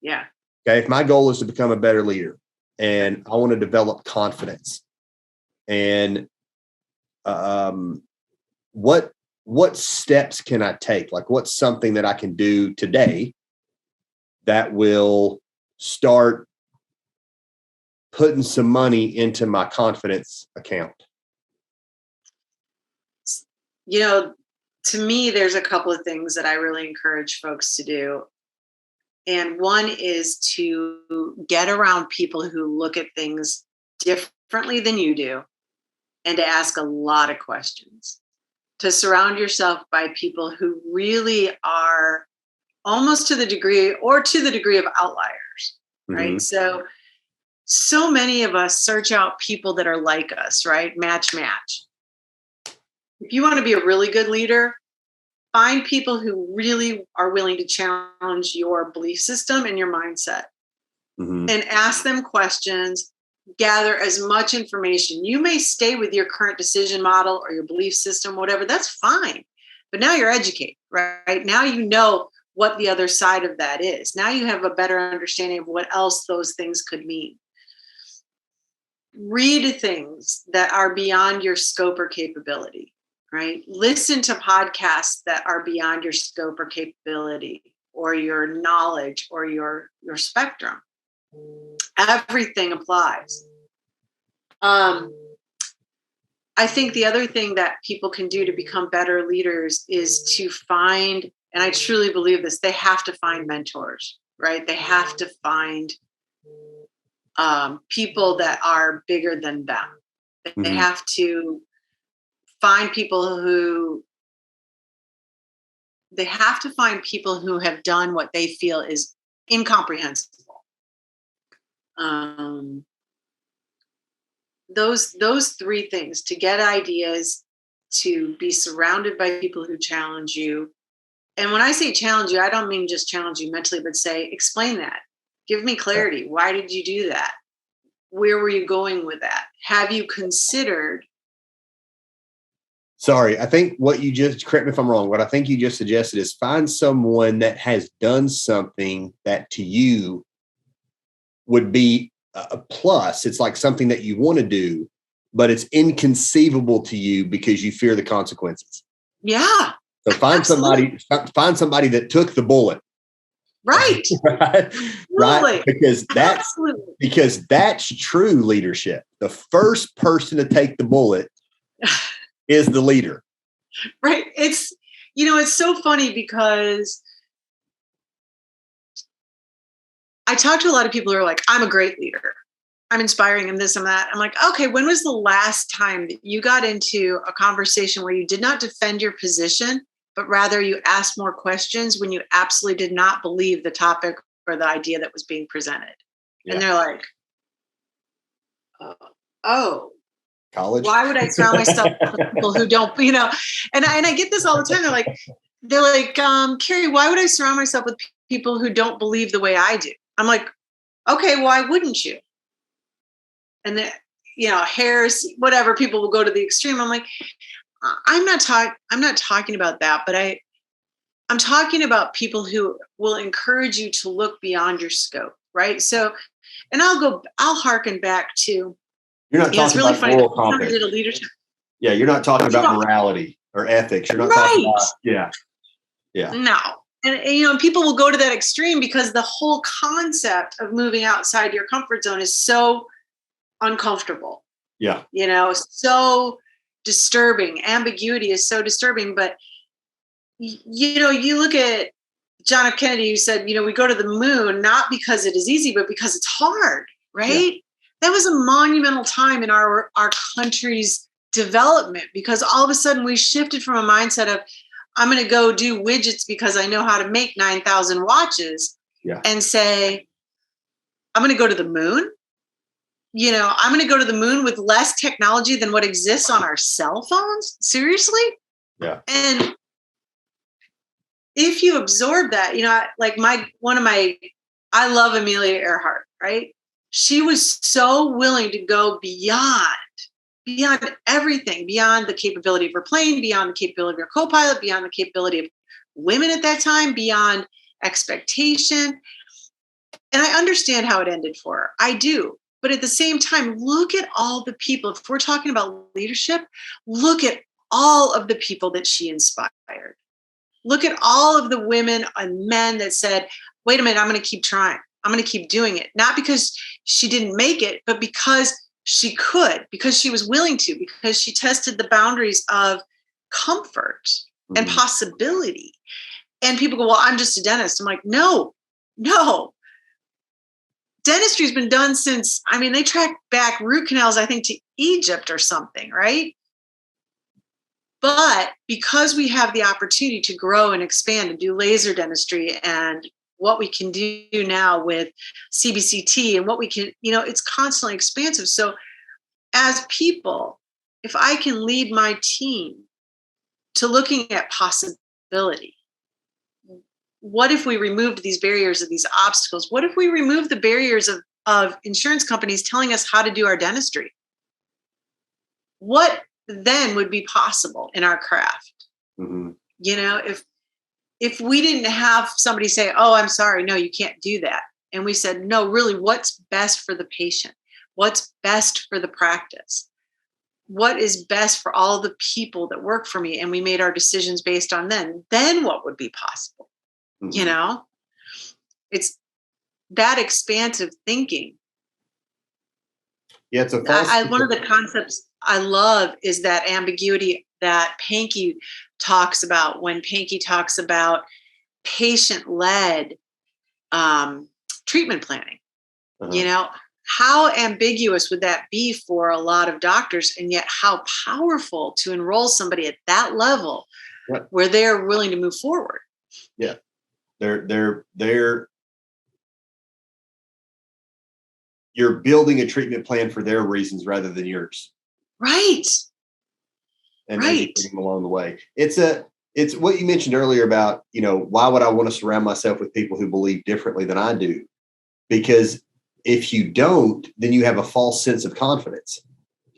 [SPEAKER 2] Yeah.
[SPEAKER 1] Okay. If my goal is to become a better leader and I want to develop confidence, and what steps can I take? Like, what's something that I can do today that will start putting some money into my confidence account?
[SPEAKER 2] To me, there's a couple of things that I really encourage folks to do. And one is to get around people who look at things differently than you do, and to ask a lot of questions. To surround yourself by people who really are almost to the degree of outliers, right?
[SPEAKER 1] Mm-hmm.
[SPEAKER 2] So many of us search out people that are like us, right? Match. If you want to be a really good leader, find people who really are willing to challenge your belief system and your mindset, and ask them questions, gather as much information. You may stay with your current decision model or your belief system, whatever, that's fine. But now you're educated, right? Now you know what the other side of that is. Now you have a better understanding of what else those things could mean. Read things that are beyond your scope or capability, right? Listen to podcasts that are beyond your scope or capability, or your knowledge, or your spectrum. Everything applies. I think the other thing that people can do to become better leaders is to find, and I truly believe this, they have to find mentors, right? They have to find people that are bigger than them. They have to find people who have done what they feel is incomprehensible. Those three things: to get ideas, to be surrounded by people who challenge you. And when I say challenge you, I don't mean just challenge you mentally, but say, explain that. Give me clarity. Why did you do that? Where were you going with that? Have you considered?
[SPEAKER 1] Sorry, I think what you just, correct me if I'm wrong, what I think you just suggested is find someone that has done something that to you would be a plus. It's like something that you want to do, but it's inconceivable to you because you fear the consequences.
[SPEAKER 2] Yeah.
[SPEAKER 1] So find somebody that took the bullet.
[SPEAKER 2] Right.
[SPEAKER 1] Right. Because that's true leadership. The first person to take the bullet is the leader.
[SPEAKER 2] Right. It's so funny because I talk to a lot of people who are like, I'm a great leader. I'm inspiring and this and that. I'm like, okay, when was the last time that you got into a conversation where you did not defend your position, but rather you asked more questions when you absolutely did not believe the topic or the idea that was being presented? Yeah. And they're like, oh,
[SPEAKER 1] college.
[SPEAKER 2] Why would I surround myself with people who don't, and I get this all the time. They're like, Carrie, why would I surround myself with people who don't believe the way I do? I'm like, okay, why wouldn't you? And then, Harris, whatever, people will go to the extreme. I'm like, I'm not talking about that, but I'm talking about people who will encourage you to look beyond your scope. Right. So, and I'll harken back to,
[SPEAKER 1] you're not talking
[SPEAKER 2] really
[SPEAKER 1] about
[SPEAKER 2] funny
[SPEAKER 1] moral compass.
[SPEAKER 2] Did a leadership.
[SPEAKER 1] Yeah. You're not talking about morality or ethics. You're not talking about, yeah.
[SPEAKER 2] No, And people will go to that extreme because the whole concept of moving outside your comfort zone is so uncomfortable.
[SPEAKER 1] Yeah.
[SPEAKER 2] So disturbing. Ambiguity is so disturbing. But, you look at John F. Kennedy, who said, we go to the moon, not because it is easy, but because it's hard, right? Yeah. That was a monumental time in our country's development, because all of a sudden we shifted from a mindset of, I'm going to go do widgets because I know how to make 9,000 watches, and say, I'm going to go to the moon. I'm going to go to the moon with less technology than what exists on our cell phones. Seriously?
[SPEAKER 1] Yeah.
[SPEAKER 2] And if you absorb that, I love Amelia Earhart, right? She was so willing to go beyond everything, beyond the capability of her plane, beyond the capability of her co-pilot, beyond the capability of women at that time, beyond expectation. And I understand how it ended for her. I do. But at the same time, look at all the people. If we're talking about leadership, look at all of the people that she inspired. Look at all of the women and men that said, wait a minute, I'm going to keep trying. I'm going to keep doing it. Not because she didn't make it, but because she could, because she was willing to, because she tested the boundaries of comfort and possibility. And people go, well, I'm just a dentist. I'm like, no. Dentistry has been done since, they track back root canals, I think, to Egypt or something, right? But because we have the opportunity to grow and expand and do laser dentistry and what we can do now with CBCT and what we can, it's constantly expansive. So as people, if I can lead my team to looking at possibility, what if we removed these barriers of these obstacles? What if we removed the barriers of insurance companies telling us how to do our dentistry? What then would be possible in our craft?
[SPEAKER 1] Mm-hmm.
[SPEAKER 2] If we didn't have somebody say, oh, I'm sorry, no, you can't do that. And we said, no, really, what's best for the patient? What's best for the practice? What is best for all the people that work for me? And we made our decisions based on then what would be possible? Mm-hmm. It's that expansive thinking.
[SPEAKER 1] Yeah, it's a
[SPEAKER 2] one of the concepts I love is that ambiguity that Pankey talks about when Pankey talks about patient-led treatment planning. Uh-huh. How ambiguous would that be for a lot of doctors, and yet how powerful to enroll somebody at that level where they're willing to move forward.
[SPEAKER 1] Yeah. You're building a treatment plan for their reasons rather than yours.
[SPEAKER 2] Right.
[SPEAKER 1] And educating them along the way. It's what you mentioned earlier about, why would I want to surround myself with people who believe differently than I do? Because if you don't, then you have a false sense of confidence.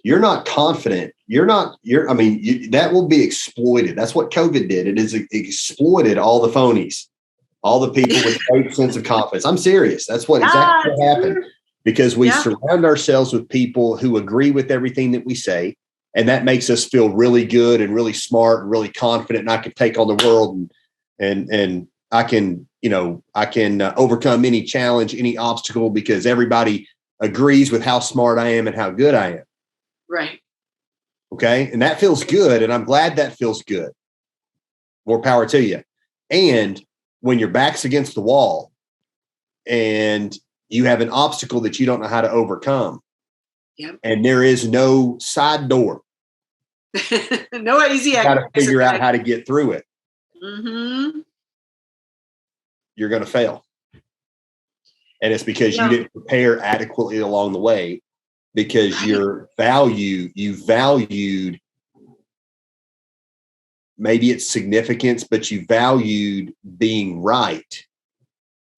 [SPEAKER 1] You're not confident. That will be exploited. That's what COVID did. It exploited all the phonies, all the people with fake sense of confidence. I'm serious. That's exactly what happened, because we surround ourselves with people who agree with everything that we say. And that makes us feel really good and really smart and really confident. And I can take on the world and I can overcome any challenge, any obstacle, because everybody agrees with how smart I am and how good I am.
[SPEAKER 2] Right.
[SPEAKER 1] Okay. And that feels good. And I'm glad that feels good. More power to you. And when your back's against the wall and you have an obstacle that you don't know how to overcome, and there is no side door,
[SPEAKER 2] no easy.
[SPEAKER 1] You got to figure out how to get through it.
[SPEAKER 2] Mm-hmm.
[SPEAKER 1] You're going to fail. And it's because you didn't prepare adequately along the way, because you valued, maybe it's significance, but you valued being right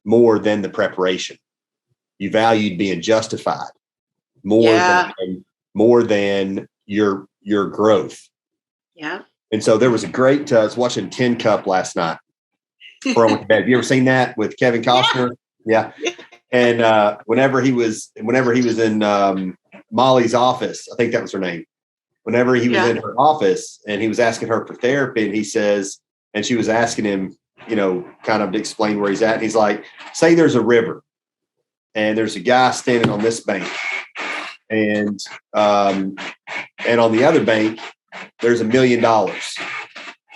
[SPEAKER 1] more than the preparation. You valued being justified more than your growth.
[SPEAKER 2] Yeah.
[SPEAKER 1] And so there was a great, I was watching Tin Cup last night before I went to bed. Have you ever seen that with Kevin Costner? Yeah. And whenever he was in Molly's office, I think that was her name. Whenever he was in her office and he was asking her for therapy, and he says, and she was asking him, kind of explain where he's at. And he's like, say there's a river and there's a guy standing on this bank, and on the other bank, there's $1 million.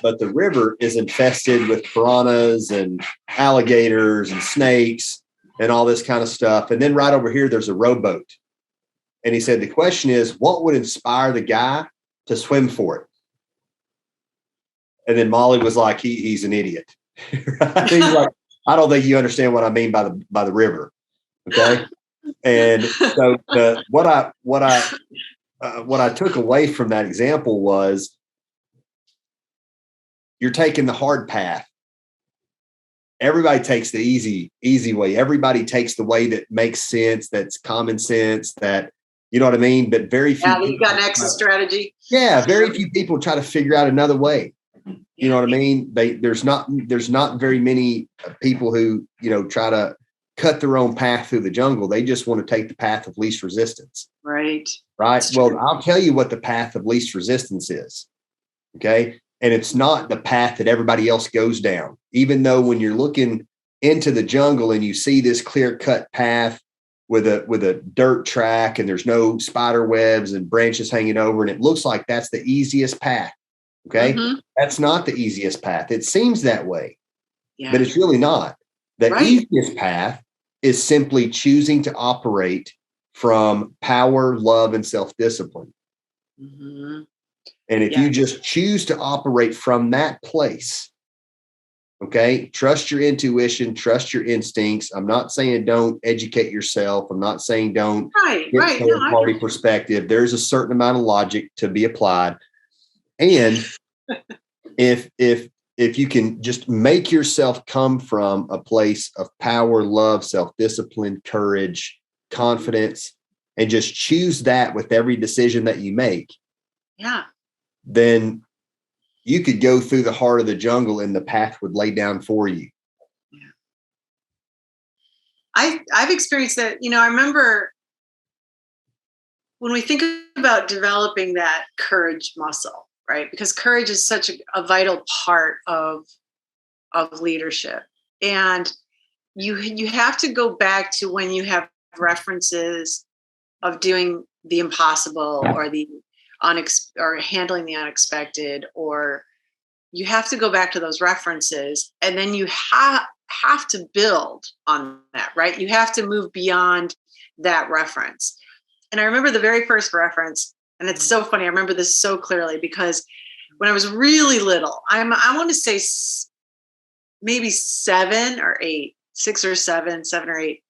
[SPEAKER 1] But the river is infested with piranhas and alligators and snakes and all this kind of stuff. And then right over here, there's a rowboat. And he said, the question is, what would inspire the guy to swim for it? And then Molly was like, he's an idiot. Right? He's like, I don't think you understand what I mean by the river. Okay. And so what I took away from that example was, you're taking the hard path. Everybody takes the easy way. Everybody takes the way that makes sense, that's common sense, that, you know what I mean? But very few.
[SPEAKER 2] Yeah, you've got an exit strategy.
[SPEAKER 1] Yeah, very few people try to figure out another way. You know what I mean? There's not very many people who, try to cut their own path through the jungle. They just want to take the path of least resistance.
[SPEAKER 2] Right.
[SPEAKER 1] Well, I'll tell you what the path of least resistance is. Okay. And it's not the path that everybody else goes down, even though when you're looking into the jungle and you see this clear cut path with a dirt track and there's no spider webs and branches hanging over, and it looks like that's the easiest path. Okay. Mm-hmm. That's not the easiest path. It seems that way, but it's really not. The easiest path is simply choosing to operate from power, love, and self-discipline. Mm-hmm. And if you just choose to operate from that place, okay, trust your intuition, trust your instincts. I'm not saying don't educate yourself. I'm not saying don't get third-party perspective. There's a certain amount of logic to be applied. And if you can just make yourself come from a place of power, love, self-discipline, courage, confidence, and just choose that with every decision that you make.
[SPEAKER 2] Yeah.
[SPEAKER 1] Then you could go through the heart of the jungle and the path would lay down for you.
[SPEAKER 2] Yeah. I've experienced that. I remember when we think about developing that courage muscle, right? Because courage is such a vital part of leadership. And you have to go back to when you have references of doing the impossible or or handling the unexpected, or you have to go back to those references, and then you have to build on that, right? You have to move beyond that reference. And I remember the very first reference, and it's so funny. I remember this so clearly because when I was really little, I want to say maybe 7 or 8, 6 or 7 or 8.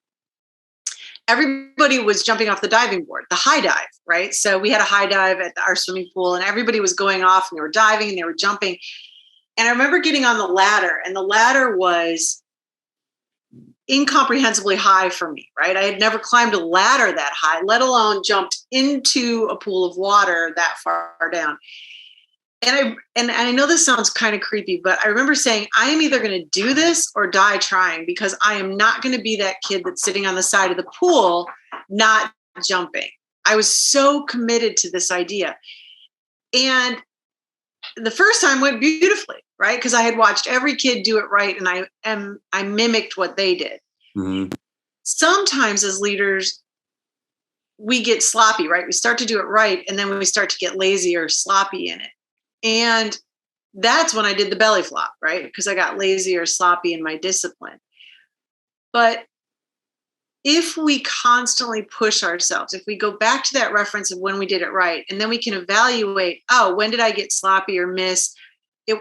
[SPEAKER 2] Everybody was jumping off the diving board, the high dive, right? So we had a high dive at our swimming pool, and everybody was going off, and they were diving and they were jumping. And I remember getting on the ladder, and the ladder was incomprehensibly high for me, right? I had never climbed a ladder that high, let alone jumped into a pool of water that far down. And I know this sounds kind of creepy, but I remember saying, I am either going to do this or die trying, because I am not going to be that kid that's sitting on the side of the pool, not jumping. I was so committed to this idea. And the first time went beautifully, right? Because I had watched every kid do it right, and I mimicked what they did. Mm-hmm. Sometimes as leaders, we get sloppy, right? We start to do it right, and then we start to get lazy or sloppy in it. And that's when I did the belly flop, right? Because I got lazy or sloppy in my discipline. But if we constantly push ourselves, if we go back to that reference of when we did it right, and then we can evaluate, when did I get sloppy or miss it?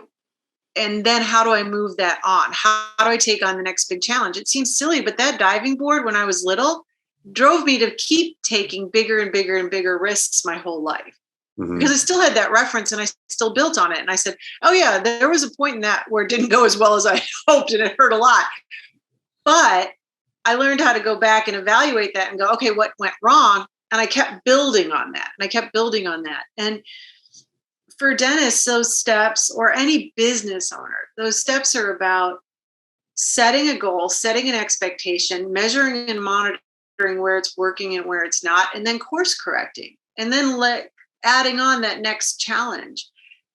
[SPEAKER 2] And then how do I move that on? How do I take on the next big challenge? It seems silly, but that diving board when I was little drove me to keep taking bigger and bigger and bigger risks my whole life. Mm-hmm. Because I still had that reference and I still built on it. And I said, oh yeah, there was a point in that where it didn't go as well as I hoped, and it hurt a lot. But I learned how to go back and evaluate that and go, okay, what went wrong? And I kept building on that. And for Dennis, those steps, or any business owner, those steps are about setting a goal, setting an expectation, measuring and monitoring where it's working and where it's not, and then course correcting. And then adding on that next challenge,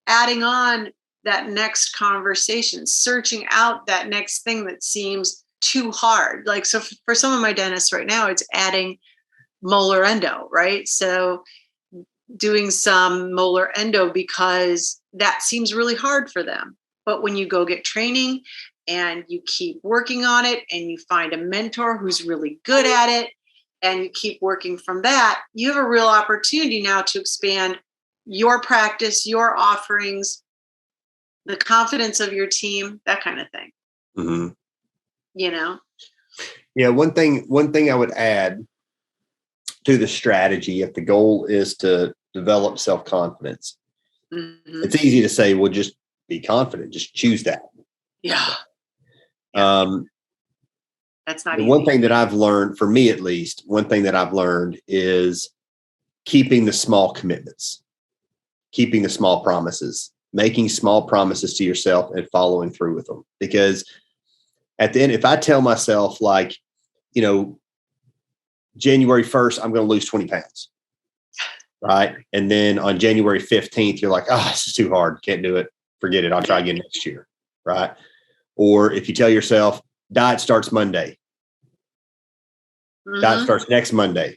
[SPEAKER 2] adding on that next conversation, searching out that next thing that seems too hard. Like, so for some of my dentists right now, it's adding molar endo, right? So doing some molar endo because that seems really hard for them. But when you go get training and you keep working on it and you find a mentor who's really good at it and you keep working from that, you have a real opportunity now to expand your practice, your offerings, the confidence of your team, that kind of thing.
[SPEAKER 1] Mm-hmm.
[SPEAKER 2] You know?
[SPEAKER 1] Yeah. One thing I would add to the strategy, if the goal is to develop self-confidence,
[SPEAKER 2] Mm-hmm.
[SPEAKER 1] it's easy to say, well, just be confident, just choose that.
[SPEAKER 2] Yeah. That's not
[SPEAKER 1] the
[SPEAKER 2] easy.
[SPEAKER 1] one thing that I've learned, for me at least, one thing that I've learned is keeping the small commitments, keeping the small promises, making small promises to yourself and following through with them. Because at the end, if I tell myself, like, you know, January 1st, I'm going to lose 20 pounds. Right. And then on January 15th, you're like, oh, this is too hard. Can't do it. Forget it. I'll try again next year. Right. Or if you tell yourself diet starts Monday,
[SPEAKER 2] Mm-hmm.
[SPEAKER 1] diet starts next Monday.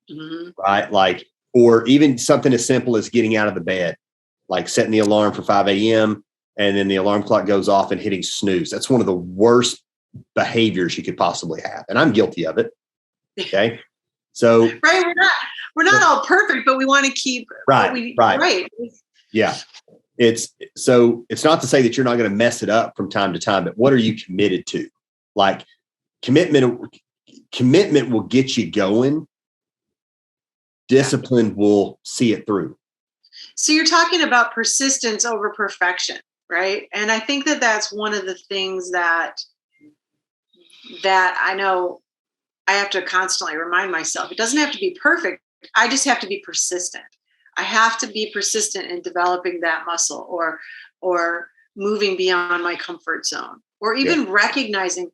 [SPEAKER 2] Mm-hmm.
[SPEAKER 1] Right. Like, or even something as simple as getting out of the bed, like setting the alarm for 5 a.m. and then the alarm clock goes off and hitting snooze. That's one of the worst behaviors you could possibly have. And I'm guilty of it. Okay. So
[SPEAKER 2] right, we're not all perfect, but we want to keep
[SPEAKER 1] right. Yeah. It's not to say that you're not going to mess it up from time to time, but what are you committed to? Like, commitment will get you going. Discipline will see it through.
[SPEAKER 2] So you're talking about persistence over perfection, right? And I think that that's one of the things that I know I have to constantly remind myself. It doesn't have to be perfect. I just have to be persistent. I have to be persistent in developing that muscle or moving beyond my comfort zone, or even recognizing.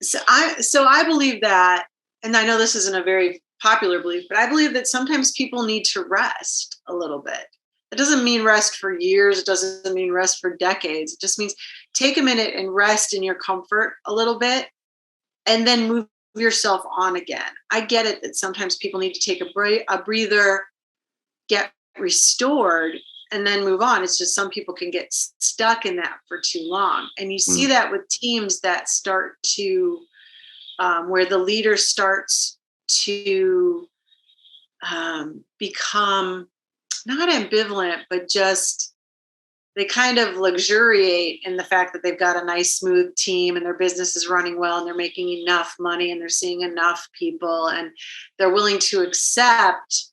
[SPEAKER 2] So I believe that, and I know this isn't a very popular belief, but I believe that sometimes people need to rest a little bit. It doesn't mean rest for years. It doesn't mean rest for decades. It just means take a minute and rest in your comfort a little bit and then move yourself on again. I get it that sometimes people need to take a breather, get restored, and then move on. It's just some people can get stuck in that for too long. And you see that with teams that start to, where the leader starts to become not ambivalent, but just they kind of luxuriate in the fact that they've got a nice, smooth team and their business is running well and they're making enough money and they're seeing enough people and they're willing to accept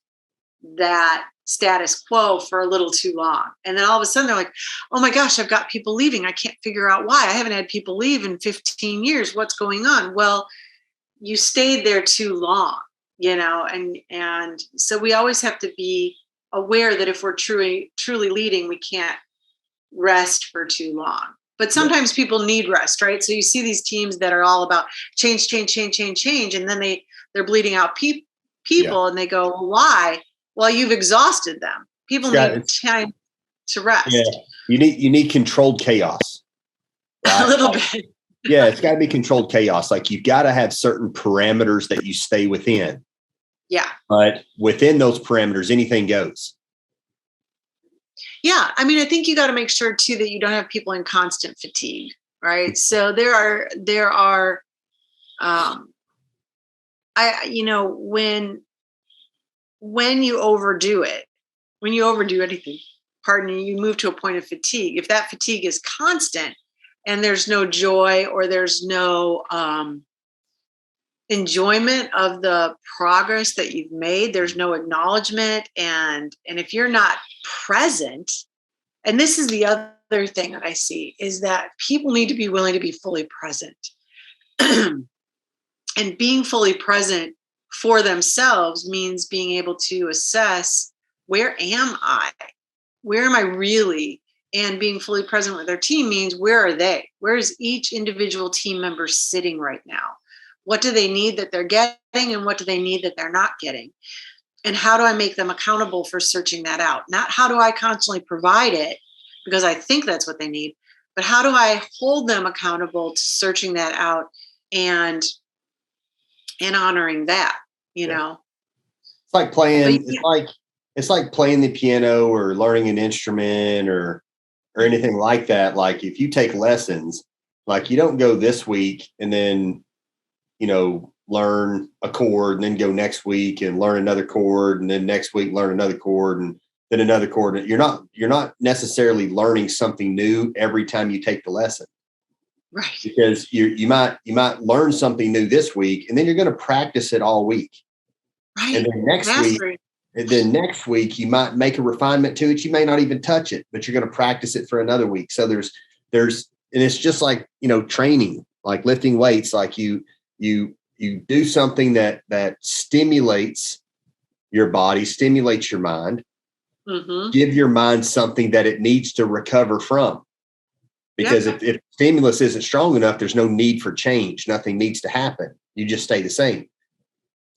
[SPEAKER 2] that status quo for a little too long. And then all of a sudden they're like, oh my gosh, I've got people leaving. I can't figure out why. I haven't had people leave in 15 years. What's going on? Well, you stayed there too long, and so we always have to be aware that if we're truly leading, we can't rest for too long. But sometimes people need rest, right? So you see these teams that are all about change, and then they're bleeding out people, and they go, well, why? Well, you've exhausted them. People need time to rest.
[SPEAKER 1] Yeah, you need controlled chaos. Right?
[SPEAKER 2] A little bit.
[SPEAKER 1] Yeah, it's got to be controlled chaos. Like, you've got to have certain parameters that you stay within.
[SPEAKER 2] Yeah.
[SPEAKER 1] But within those parameters, anything goes.
[SPEAKER 2] Yeah. I mean, I think you got to make sure too that you don't have people in constant fatigue, right? So there are when you overdo it, when you overdo anything, you move to a point of fatigue. If that fatigue is constant and there's no joy or there's no enjoyment of the progress that you've made, there's no acknowledgement. And if you're not present, and this is the other thing that I see, is that people need to be willing to be fully present. And being fully present for themselves means being able to assess, where am I? Where am I really? And being fully present with their team means, where are they? Where is each individual team member sitting right now? What do they need that they're getting, and what do they need that they're not getting? And how do I make them accountable for searching that out? Not how do I constantly provide it, because I think that's what they need. But how do I hold them accountable to searching that out and honoring that, you
[SPEAKER 1] Yeah.
[SPEAKER 2] know?
[SPEAKER 1] It's like playing, it's like playing the piano or learning an instrument or anything like that. Like if you take lessons, like you don't go this week and then, learn a chord and then go next week and learn another chord and then next week learn another chord and then another chord. You're not necessarily learning something new every time you take the lesson.
[SPEAKER 2] Right.
[SPEAKER 1] Because you might learn something new this week and then you're going to practice it all week.
[SPEAKER 2] Right.
[SPEAKER 1] And then next week you might make a refinement to it. You may not even touch it, but you're going to practice it for another week. So there's and it's just like, training, like lifting weights, like you do something that stimulates your body, stimulates your mind, give your mind something that it needs to recover from. Because if stimulus isn't strong enough, there's no need for change. Nothing needs to happen. You just stay the same.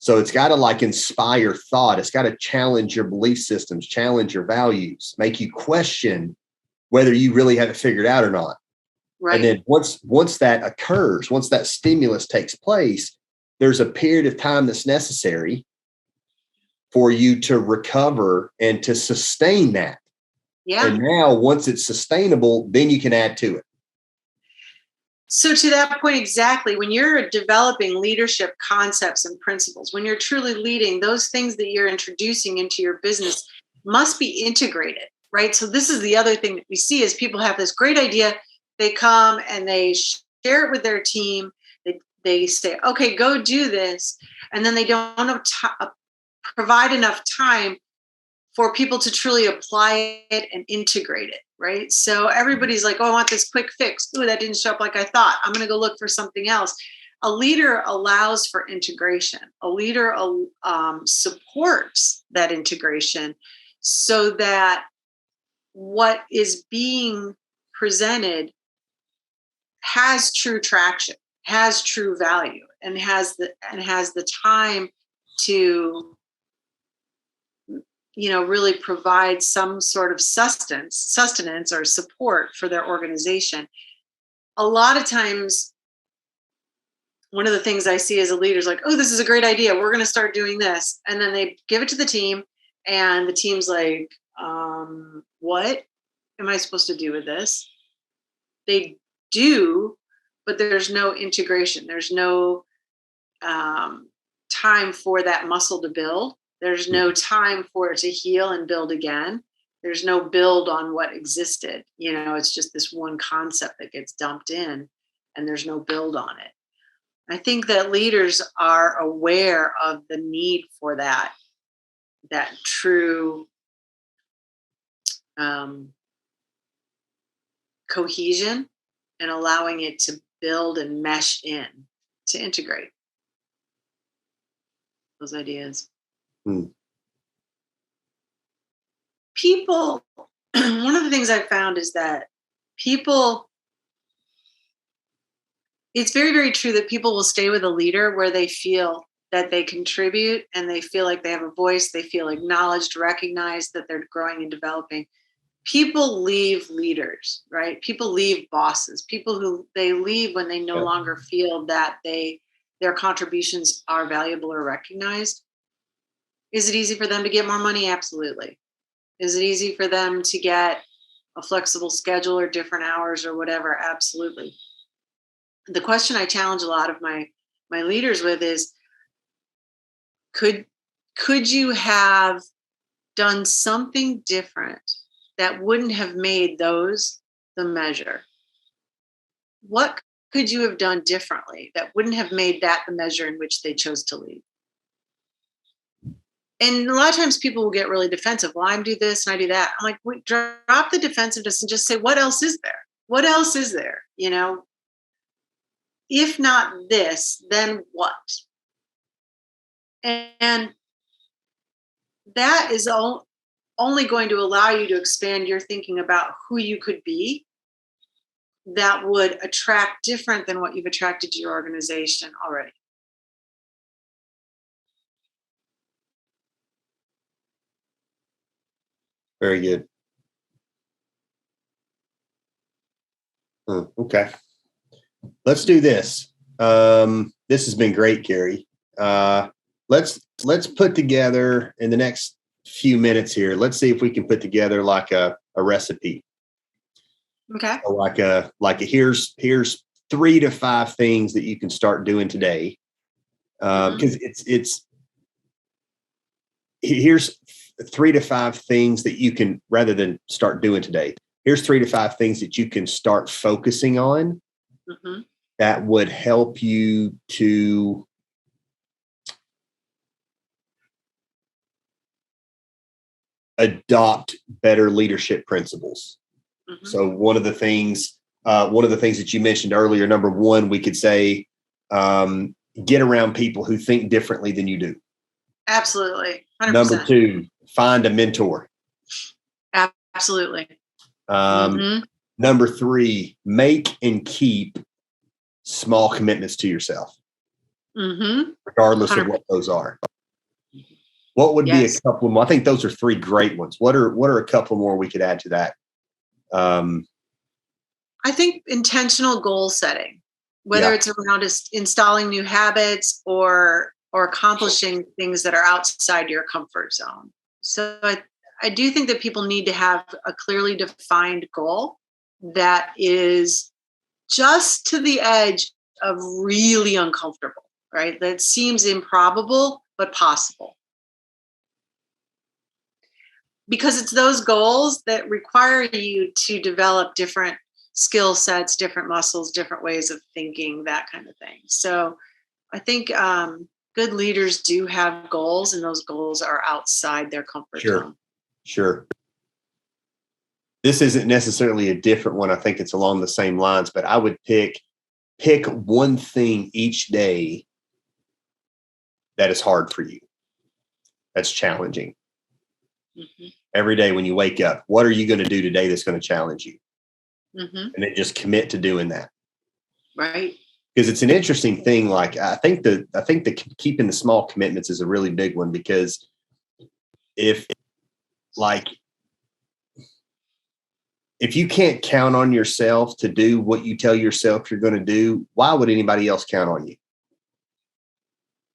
[SPEAKER 1] So it's got to like inspire thought. It's got to challenge your belief systems, challenge your values, make you question whether you really have it figured out or not. Right. And then once that occurs, once that stimulus takes place, there's a period of time that's necessary for you to recover and to sustain that. Yeah. And now once it's sustainable, then you can add to it.
[SPEAKER 2] So to that point, exactly, when you're developing leadership concepts and principles, when you're truly leading, those things that you're introducing into your business must be integrated, right? So this is the other thing that we see is people have this great idea. They come and they share it with their team. They say, okay, go do this. And then they don't provide enough time for people to truly apply it and integrate it, right? So everybody's like, oh, I want this quick fix. Ooh, that didn't show up like I thought. I'm going to go look for something else. A leader allows for integration. A leader supports that integration so that what is being presented has true traction, has true value, and has the time to really provide some sort of sustenance or support for their organization. A lot of times, one of the things I see as a leader is like, oh, this is a great idea. We're going to start doing this. And then they give it to the team and the team's like, what am I supposed to do with this? They do, but there's no integration. There's no time for that muscle to build. There's no time for it to heal and build again. There's no build on what existed. It's just this one concept that gets dumped in and there's no build on it. I think that leaders are aware of the need for that true cohesion and allowing it to build and mesh in, to integrate those ideas. People, one of the things I found is that it's very, very true that people will stay with a leader where they feel that they contribute and they feel like they have a voice, they feel acknowledged, recognized, that they're growing and developing. People leave leaders, right? People leave bosses. They leave when they no longer feel that their contributions are valuable or recognized. Is it easy for them to get more money? Absolutely. Is it easy for them to get a flexible schedule or different hours or whatever? Absolutely. The question I challenge a lot of my leaders with is, could you have done something different that wouldn't have made those the measure? What could you have done differently that wouldn't have made that the measure in which they chose to lead? And a lot of times people will get really defensive. Well, I do this and I do that. I'm like, wait, drop the defensiveness and just say, what else is there? What else is there? If not this, then what? And that is only going to allow you to expand your thinking about who you could be that would attract different than what you've attracted to your organization already.
[SPEAKER 1] Very good. Okay. Let's do this. This has been great, Carrie. Let's put together in the next few minutes here. Let's see if we can put together like a recipe.
[SPEAKER 2] Okay.
[SPEAKER 1] So like a here's 3 to 5 things that you can start doing today. Because here's 3 to 5 things that you can, rather than start doing today. Here's 3 to 5 things that you can start focusing on that would help you to adopt better leadership principles. So one of the things that you mentioned earlier, number one, we could say, get around people who think differently than you do.
[SPEAKER 2] Absolutely. 100%.
[SPEAKER 1] Number two, find a mentor.
[SPEAKER 2] Absolutely.
[SPEAKER 1] Number three, make and keep small commitments to yourself, regardless 100%. Of what those are. What would be a couple more? I think those are 3 great ones. What are a couple more we could add to that?
[SPEAKER 2] I think intentional goal setting, whether it's around installing new habits or accomplishing things that are outside your comfort zone. So I do think that people need to have a clearly defined goal that is just to the edge of really uncomfortable, right? That seems improbable, but possible. Because it's those goals that require you to develop different skill sets, different muscles, different ways of thinking, that kind of thing. So I think good leaders do have goals, and those goals are outside their comfort zone.
[SPEAKER 1] Sure. This isn't necessarily a different one. I think it's along the same lines, but I would pick one thing each day that is hard for you, that's challenging. Every day when you wake up, what are you going to do today that's going to challenge you? And then just commit to doing that.
[SPEAKER 2] Right.
[SPEAKER 1] Because it's an interesting thing. Like I think the keeping the small commitments is a really big one, because if you can't count on yourself to do what you tell yourself you're going to do, why would anybody else count on you?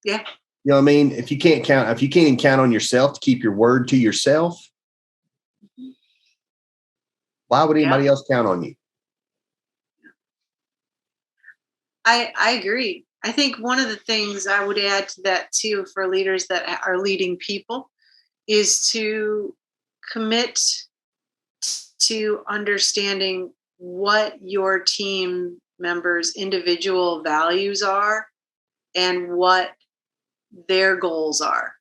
[SPEAKER 2] Yeah.
[SPEAKER 1] You know what I mean? If you can't even count on yourself to keep your word to yourself, why would anybody else count on you?
[SPEAKER 2] I agree. I think one of the things I would add to that too, for leaders that are leading people, is to commit to understanding what your team members' individual values are and what their goals are,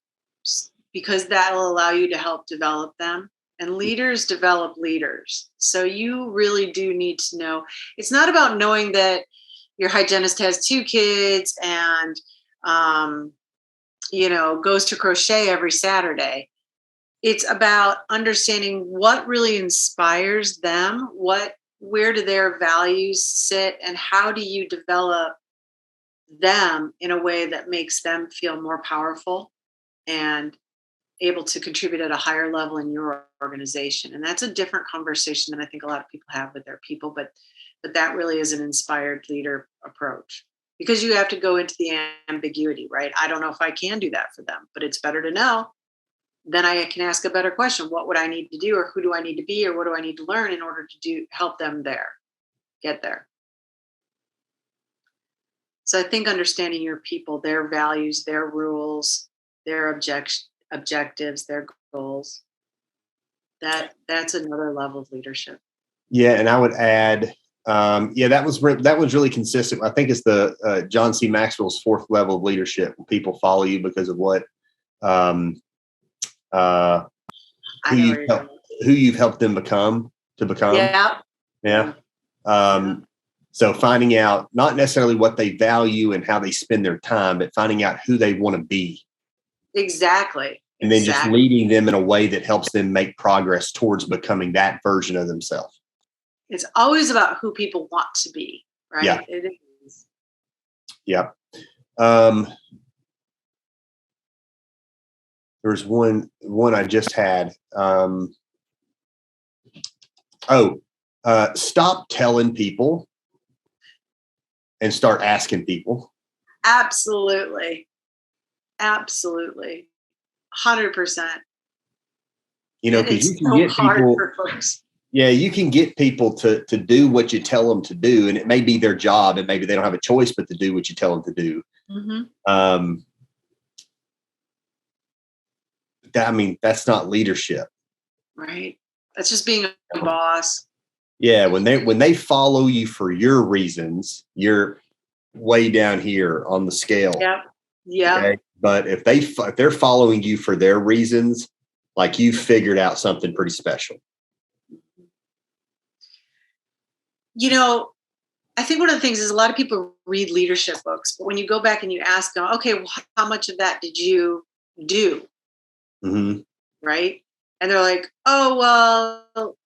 [SPEAKER 2] because that will allow you to help develop them. And leaders develop leaders. So you really do need to know. It's not about knowing that your hygienist has 2 kids and, goes to crochet every Saturday. It's about understanding what really inspires them, where do their values sit, and how do you develop them in a way that makes them feel more powerful and able to contribute at a higher level in your organization. And that's a different conversation than I think a lot of people have with their people, but that really is an inspired leader approach, because you have to go into the ambiguity, right? I don't know if I can do that for them, but it's better to know. Then I can ask a better question. What would I need to do, or who do I need to be, or what do I need to learn in order to help them get there? So I think understanding your people, their values, their rules, their objectives, their goals, that's another level of leadership.
[SPEAKER 1] Yeah. And I would add, that was really consistent. I think it's the John C. Maxwell's 4th level of leadership. People follow you because of what, who you've helped them become. Yeah. So finding out not necessarily what they value and how they spend their time, but finding out who they want to be.
[SPEAKER 2] Exactly.
[SPEAKER 1] And then just leading them in a way that helps them make progress towards becoming that version of themselves.
[SPEAKER 2] It's always about who people want to be, right?
[SPEAKER 1] Yeah.
[SPEAKER 2] It is.
[SPEAKER 1] Yeah. There was one I just had. Stop telling people and start asking people.
[SPEAKER 2] Absolutely. Absolutely. 100%.
[SPEAKER 1] Because you can
[SPEAKER 2] so
[SPEAKER 1] get
[SPEAKER 2] hard
[SPEAKER 1] people
[SPEAKER 2] for folks.
[SPEAKER 1] Yeah, you can get people to do what you tell them to do, and it may be their job, and maybe they don't have a choice but to do what you tell them to do.
[SPEAKER 2] Mm-hmm.
[SPEAKER 1] That's not leadership,
[SPEAKER 2] right? That's just being a boss.
[SPEAKER 1] Yeah, when they follow you for your reasons, you're way down here on the scale.
[SPEAKER 2] Yeah.
[SPEAKER 1] Okay? But if they're following you for their reasons, like you figured out something pretty special.
[SPEAKER 2] I think one of the things is a lot of people read leadership books, but when you go back and you ask them, okay, well, how much of that did you do?
[SPEAKER 1] Mm-hmm.
[SPEAKER 2] Right? And they're like, oh, well,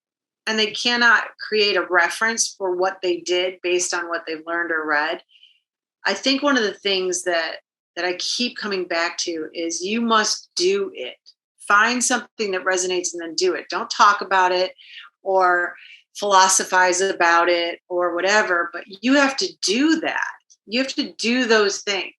[SPEAKER 2] and they cannot create a reference for what they did based on what they've learned or read. I think one of the things that I keep coming back to is you must do it. Find something that resonates and then do it. Don't talk about it or philosophize about it or whatever, but you have to do that. You have to do those things.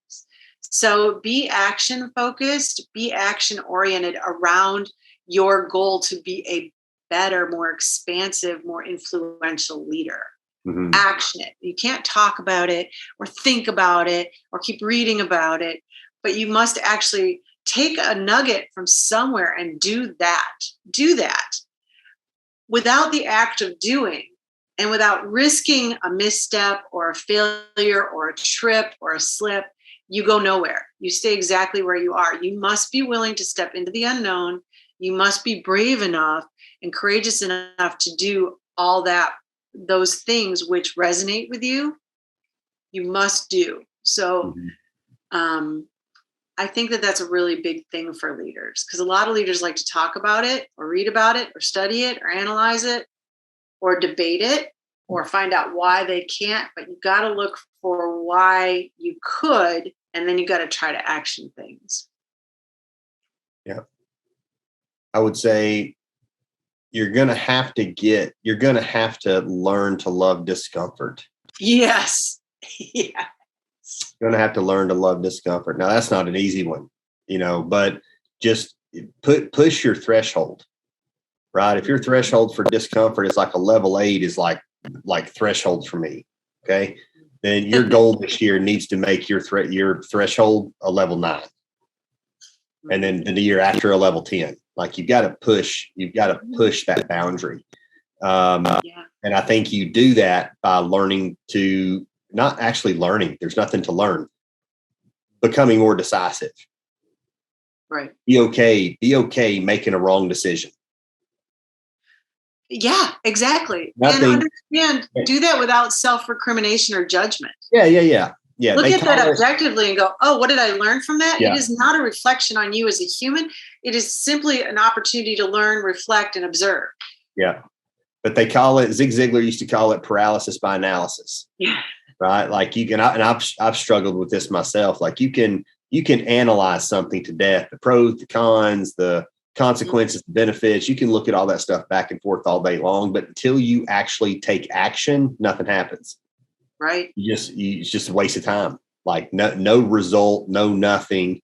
[SPEAKER 2] So be action focused, be action oriented around your goal to be a better, more expansive, more influential leader.
[SPEAKER 1] Mm-hmm.
[SPEAKER 2] Action it. You can't talk about it or think about it or keep reading about it, but you must actually take a nugget from somewhere and do that. Do that. Without the act of doing and without risking a misstep or a failure or a trip or a slip, you go nowhere. You stay exactly where you are. You must be willing to step into the unknown. You must be brave enough and courageous enough to do all that, those things which resonate with you. You must do. So I think that that's a really big thing for leaders, because a lot of leaders like to talk about it or read about it or study it or analyze it or debate it or find out why they can't, but you got to look for why you could, and then you got to try to action things.
[SPEAKER 1] Yeah. I would say you're going to have to learn to love discomfort.
[SPEAKER 2] Yes. Yeah.
[SPEAKER 1] You're going to have to learn to love discomfort. Now, that's not an easy one, but just push your threshold, right? If your threshold for discomfort is like a level 8 is like threshold for me. Okay. Then your goal this year needs to make your threshold a level 9. And then the year after a level 10. Like you've got to push that boundary. And I think you do that by learning to not actually learning. There's nothing to learn. Becoming more decisive.
[SPEAKER 2] Right.
[SPEAKER 1] Be okay making a wrong decision.
[SPEAKER 2] Yeah, exactly.
[SPEAKER 1] Nothing,
[SPEAKER 2] and understand, do that without self-recrimination or judgment.
[SPEAKER 1] Yeah.
[SPEAKER 2] Look at that objectively and go, oh, what did I learn from that?
[SPEAKER 1] Yeah.
[SPEAKER 2] It is not a reflection on you as a human. It is simply an opportunity to learn, reflect, and observe.
[SPEAKER 1] Yeah. But they call it, Zig Ziglar used to call it paralysis by analysis.
[SPEAKER 2] Yeah.
[SPEAKER 1] Right. Like you can, and I've struggled with this myself. Like you can analyze something to death, the pros, the cons, the consequences, the benefits. You can look at all that stuff back and forth all day long, but until you actually take action, nothing happens.
[SPEAKER 2] Right.
[SPEAKER 1] It's just a waste of time. Like no result, no nothing.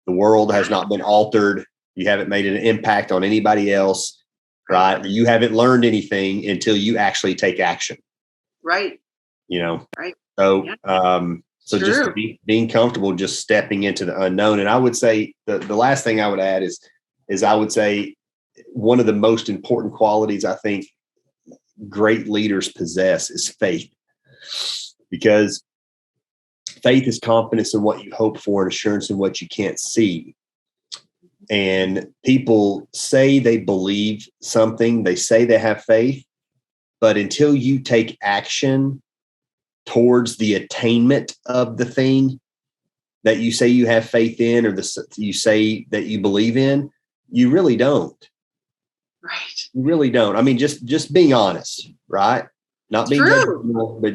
[SPEAKER 1] The world has not been altered. You haven't made an impact on anybody else. Right. You haven't learned anything until you actually take action.
[SPEAKER 2] Right.
[SPEAKER 1] Right. So, so just being comfortable, just stepping into the unknown. And I would say the last thing I would add is I would say one of the most important qualities I think great leaders possess is faith, because faith is confidence in what you hope for and assurance in what you can't see. And people say they believe something, they say they have faith, but until you take action towards the attainment of the thing that you say you have faith in, or you say that you believe in, you really don't.
[SPEAKER 2] Right.
[SPEAKER 1] You really don't. I mean, just being honest, right? Not being judgmental, but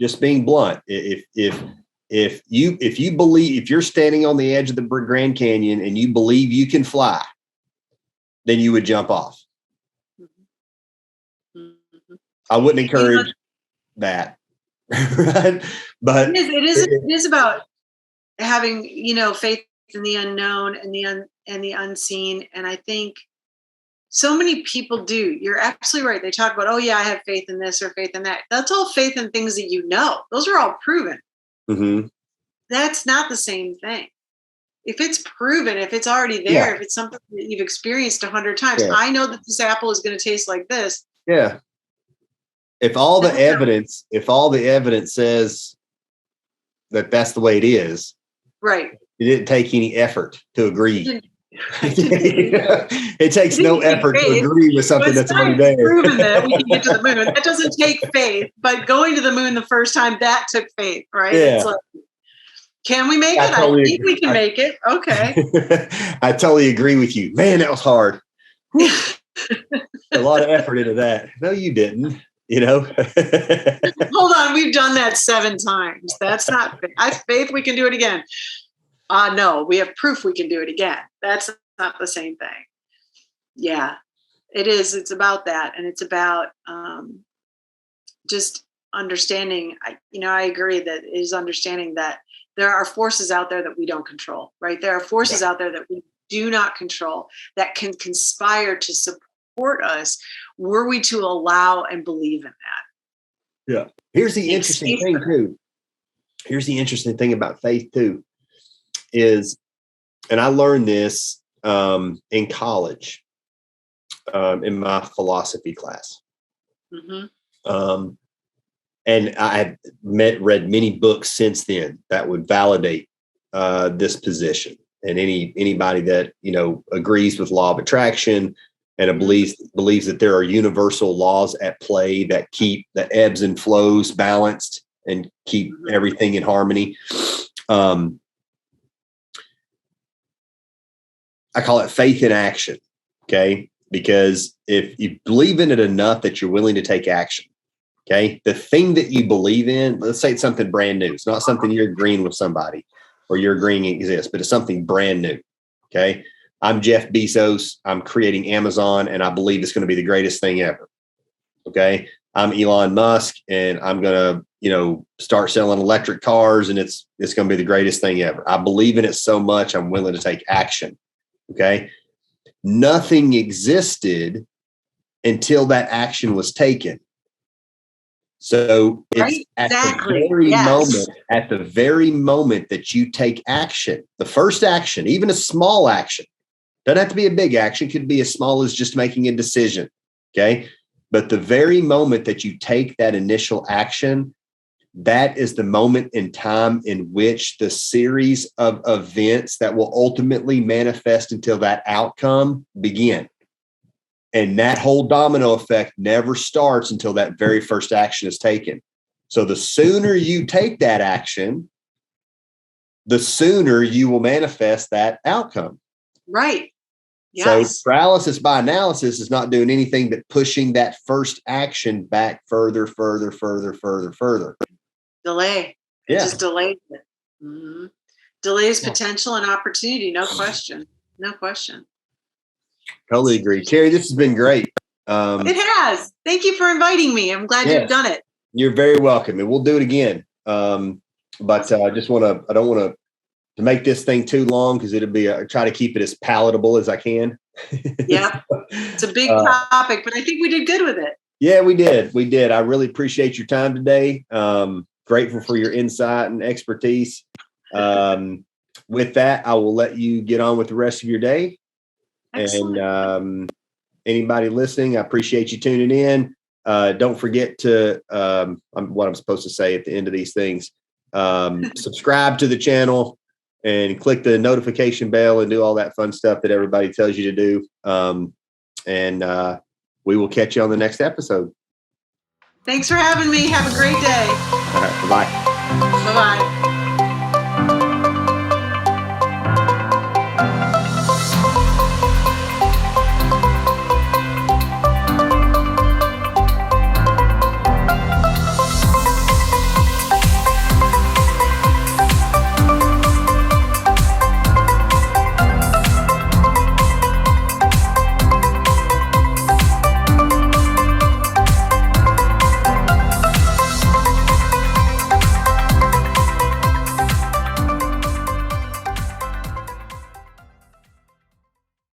[SPEAKER 1] just being blunt. If you believe, if you're standing on the edge of the Grand Canyon and you believe you can fly, then you would jump off. I wouldn't encourage that. Right? But
[SPEAKER 2] it is about having, faith in the unknown and the unseen. And I think so many people do. You're absolutely right. They talk about, oh yeah, I have faith in this or faith in that. That's all faith in things that those are all proven.
[SPEAKER 1] Mm-hmm.
[SPEAKER 2] That's not the same thing. If it's proven, if it's already there, if it's something that you've experienced 100 times, I know that this apple is going to taste like this.
[SPEAKER 1] Yeah. If all the evidence says that that's the way it is,
[SPEAKER 2] right?
[SPEAKER 1] It didn't take any effort to agree. It takes no effort to agree with something that's already there.
[SPEAKER 2] Proven that we can get to the moon. That doesn't take faith, but going to the moon the first time, that took faith, right?
[SPEAKER 1] Yeah.
[SPEAKER 2] It's like, can we make it? I think we can make it. Okay.
[SPEAKER 1] I totally agree with you. Man, that was hard. A lot of effort into that. No, you didn't.
[SPEAKER 2] Hold on, we've done that 7 times. That's not faith. I have faith we can do it again. No, we have proof we can do it again. That's not the same thing. Yeah, it is. It's about that. And it's about just understanding. I agree that it is understanding that there are forces out there that we don't control, right? There are forces out there that we do not control that can conspire to support us were we to allow and believe in that.
[SPEAKER 1] Yeah. Here's the interesting thing too. Here's the interesting thing about faith too is, and I learned this in college, in my philosophy class. Mm-hmm. And I have read many books since then that would validate this position. And anybody that agrees with law of attraction and believes that there are universal laws at play that keep the ebbs and flows balanced and keep everything in harmony. I call it faith in action. Okay, because if you believe in it enough that you're willing to take action. Okay. The thing that you believe in, let's say it's something brand new. It's not something you're agreeing with somebody or you're agreeing it exists, but it's something brand new. Okay. I'm Jeff Bezos. I'm creating Amazon and I believe it's going to be the greatest thing ever. Okay. I'm Elon Musk and I'm going to, start selling electric cars and it's going to be the greatest thing ever. I believe in it so much. I'm willing to take action. Okay. Nothing existed until that action was taken. So it's at the very moment that you take action, the first action, even a small action, doesn't have to be a big action, could be as small as just making a decision. Okay. But the very moment that you take that initial action, that is the moment in time in which the series of events that will ultimately manifest until that outcome begin. And that whole domino effect never starts until that very first action is taken. So the sooner you take that action, the sooner you will manifest that outcome.
[SPEAKER 2] Right. Yes.
[SPEAKER 1] So paralysis by analysis is not doing anything but pushing that first action back further.
[SPEAKER 2] Delay.
[SPEAKER 1] Yeah.
[SPEAKER 2] It just delays it. Mm-hmm. Delays potential and opportunity. No question. No question.
[SPEAKER 1] Totally agree. Carrie, this has been great.
[SPEAKER 2] It has. Thank you for inviting me. I'm glad you've done it.
[SPEAKER 1] You're very welcome. And we'll do it again. But I don't want to make this thing too long because it'll be, try to keep it as palatable as I can.
[SPEAKER 2] Yeah. It's a big topic, but I think we did good with it.
[SPEAKER 1] Yeah, we did. I really appreciate your time today. Grateful for your insight and expertise. With that, I will let you get on with the rest of your day. Excellent. And anybody listening, I appreciate you tuning in. Don't forget to, what I'm supposed to say at the end of these things, subscribe to the channel and click the notification bell and do all that fun stuff that everybody tells you to do. And we will catch you on the next episode.
[SPEAKER 2] Thanks for having me. Have a great day.
[SPEAKER 1] All right, bye-bye.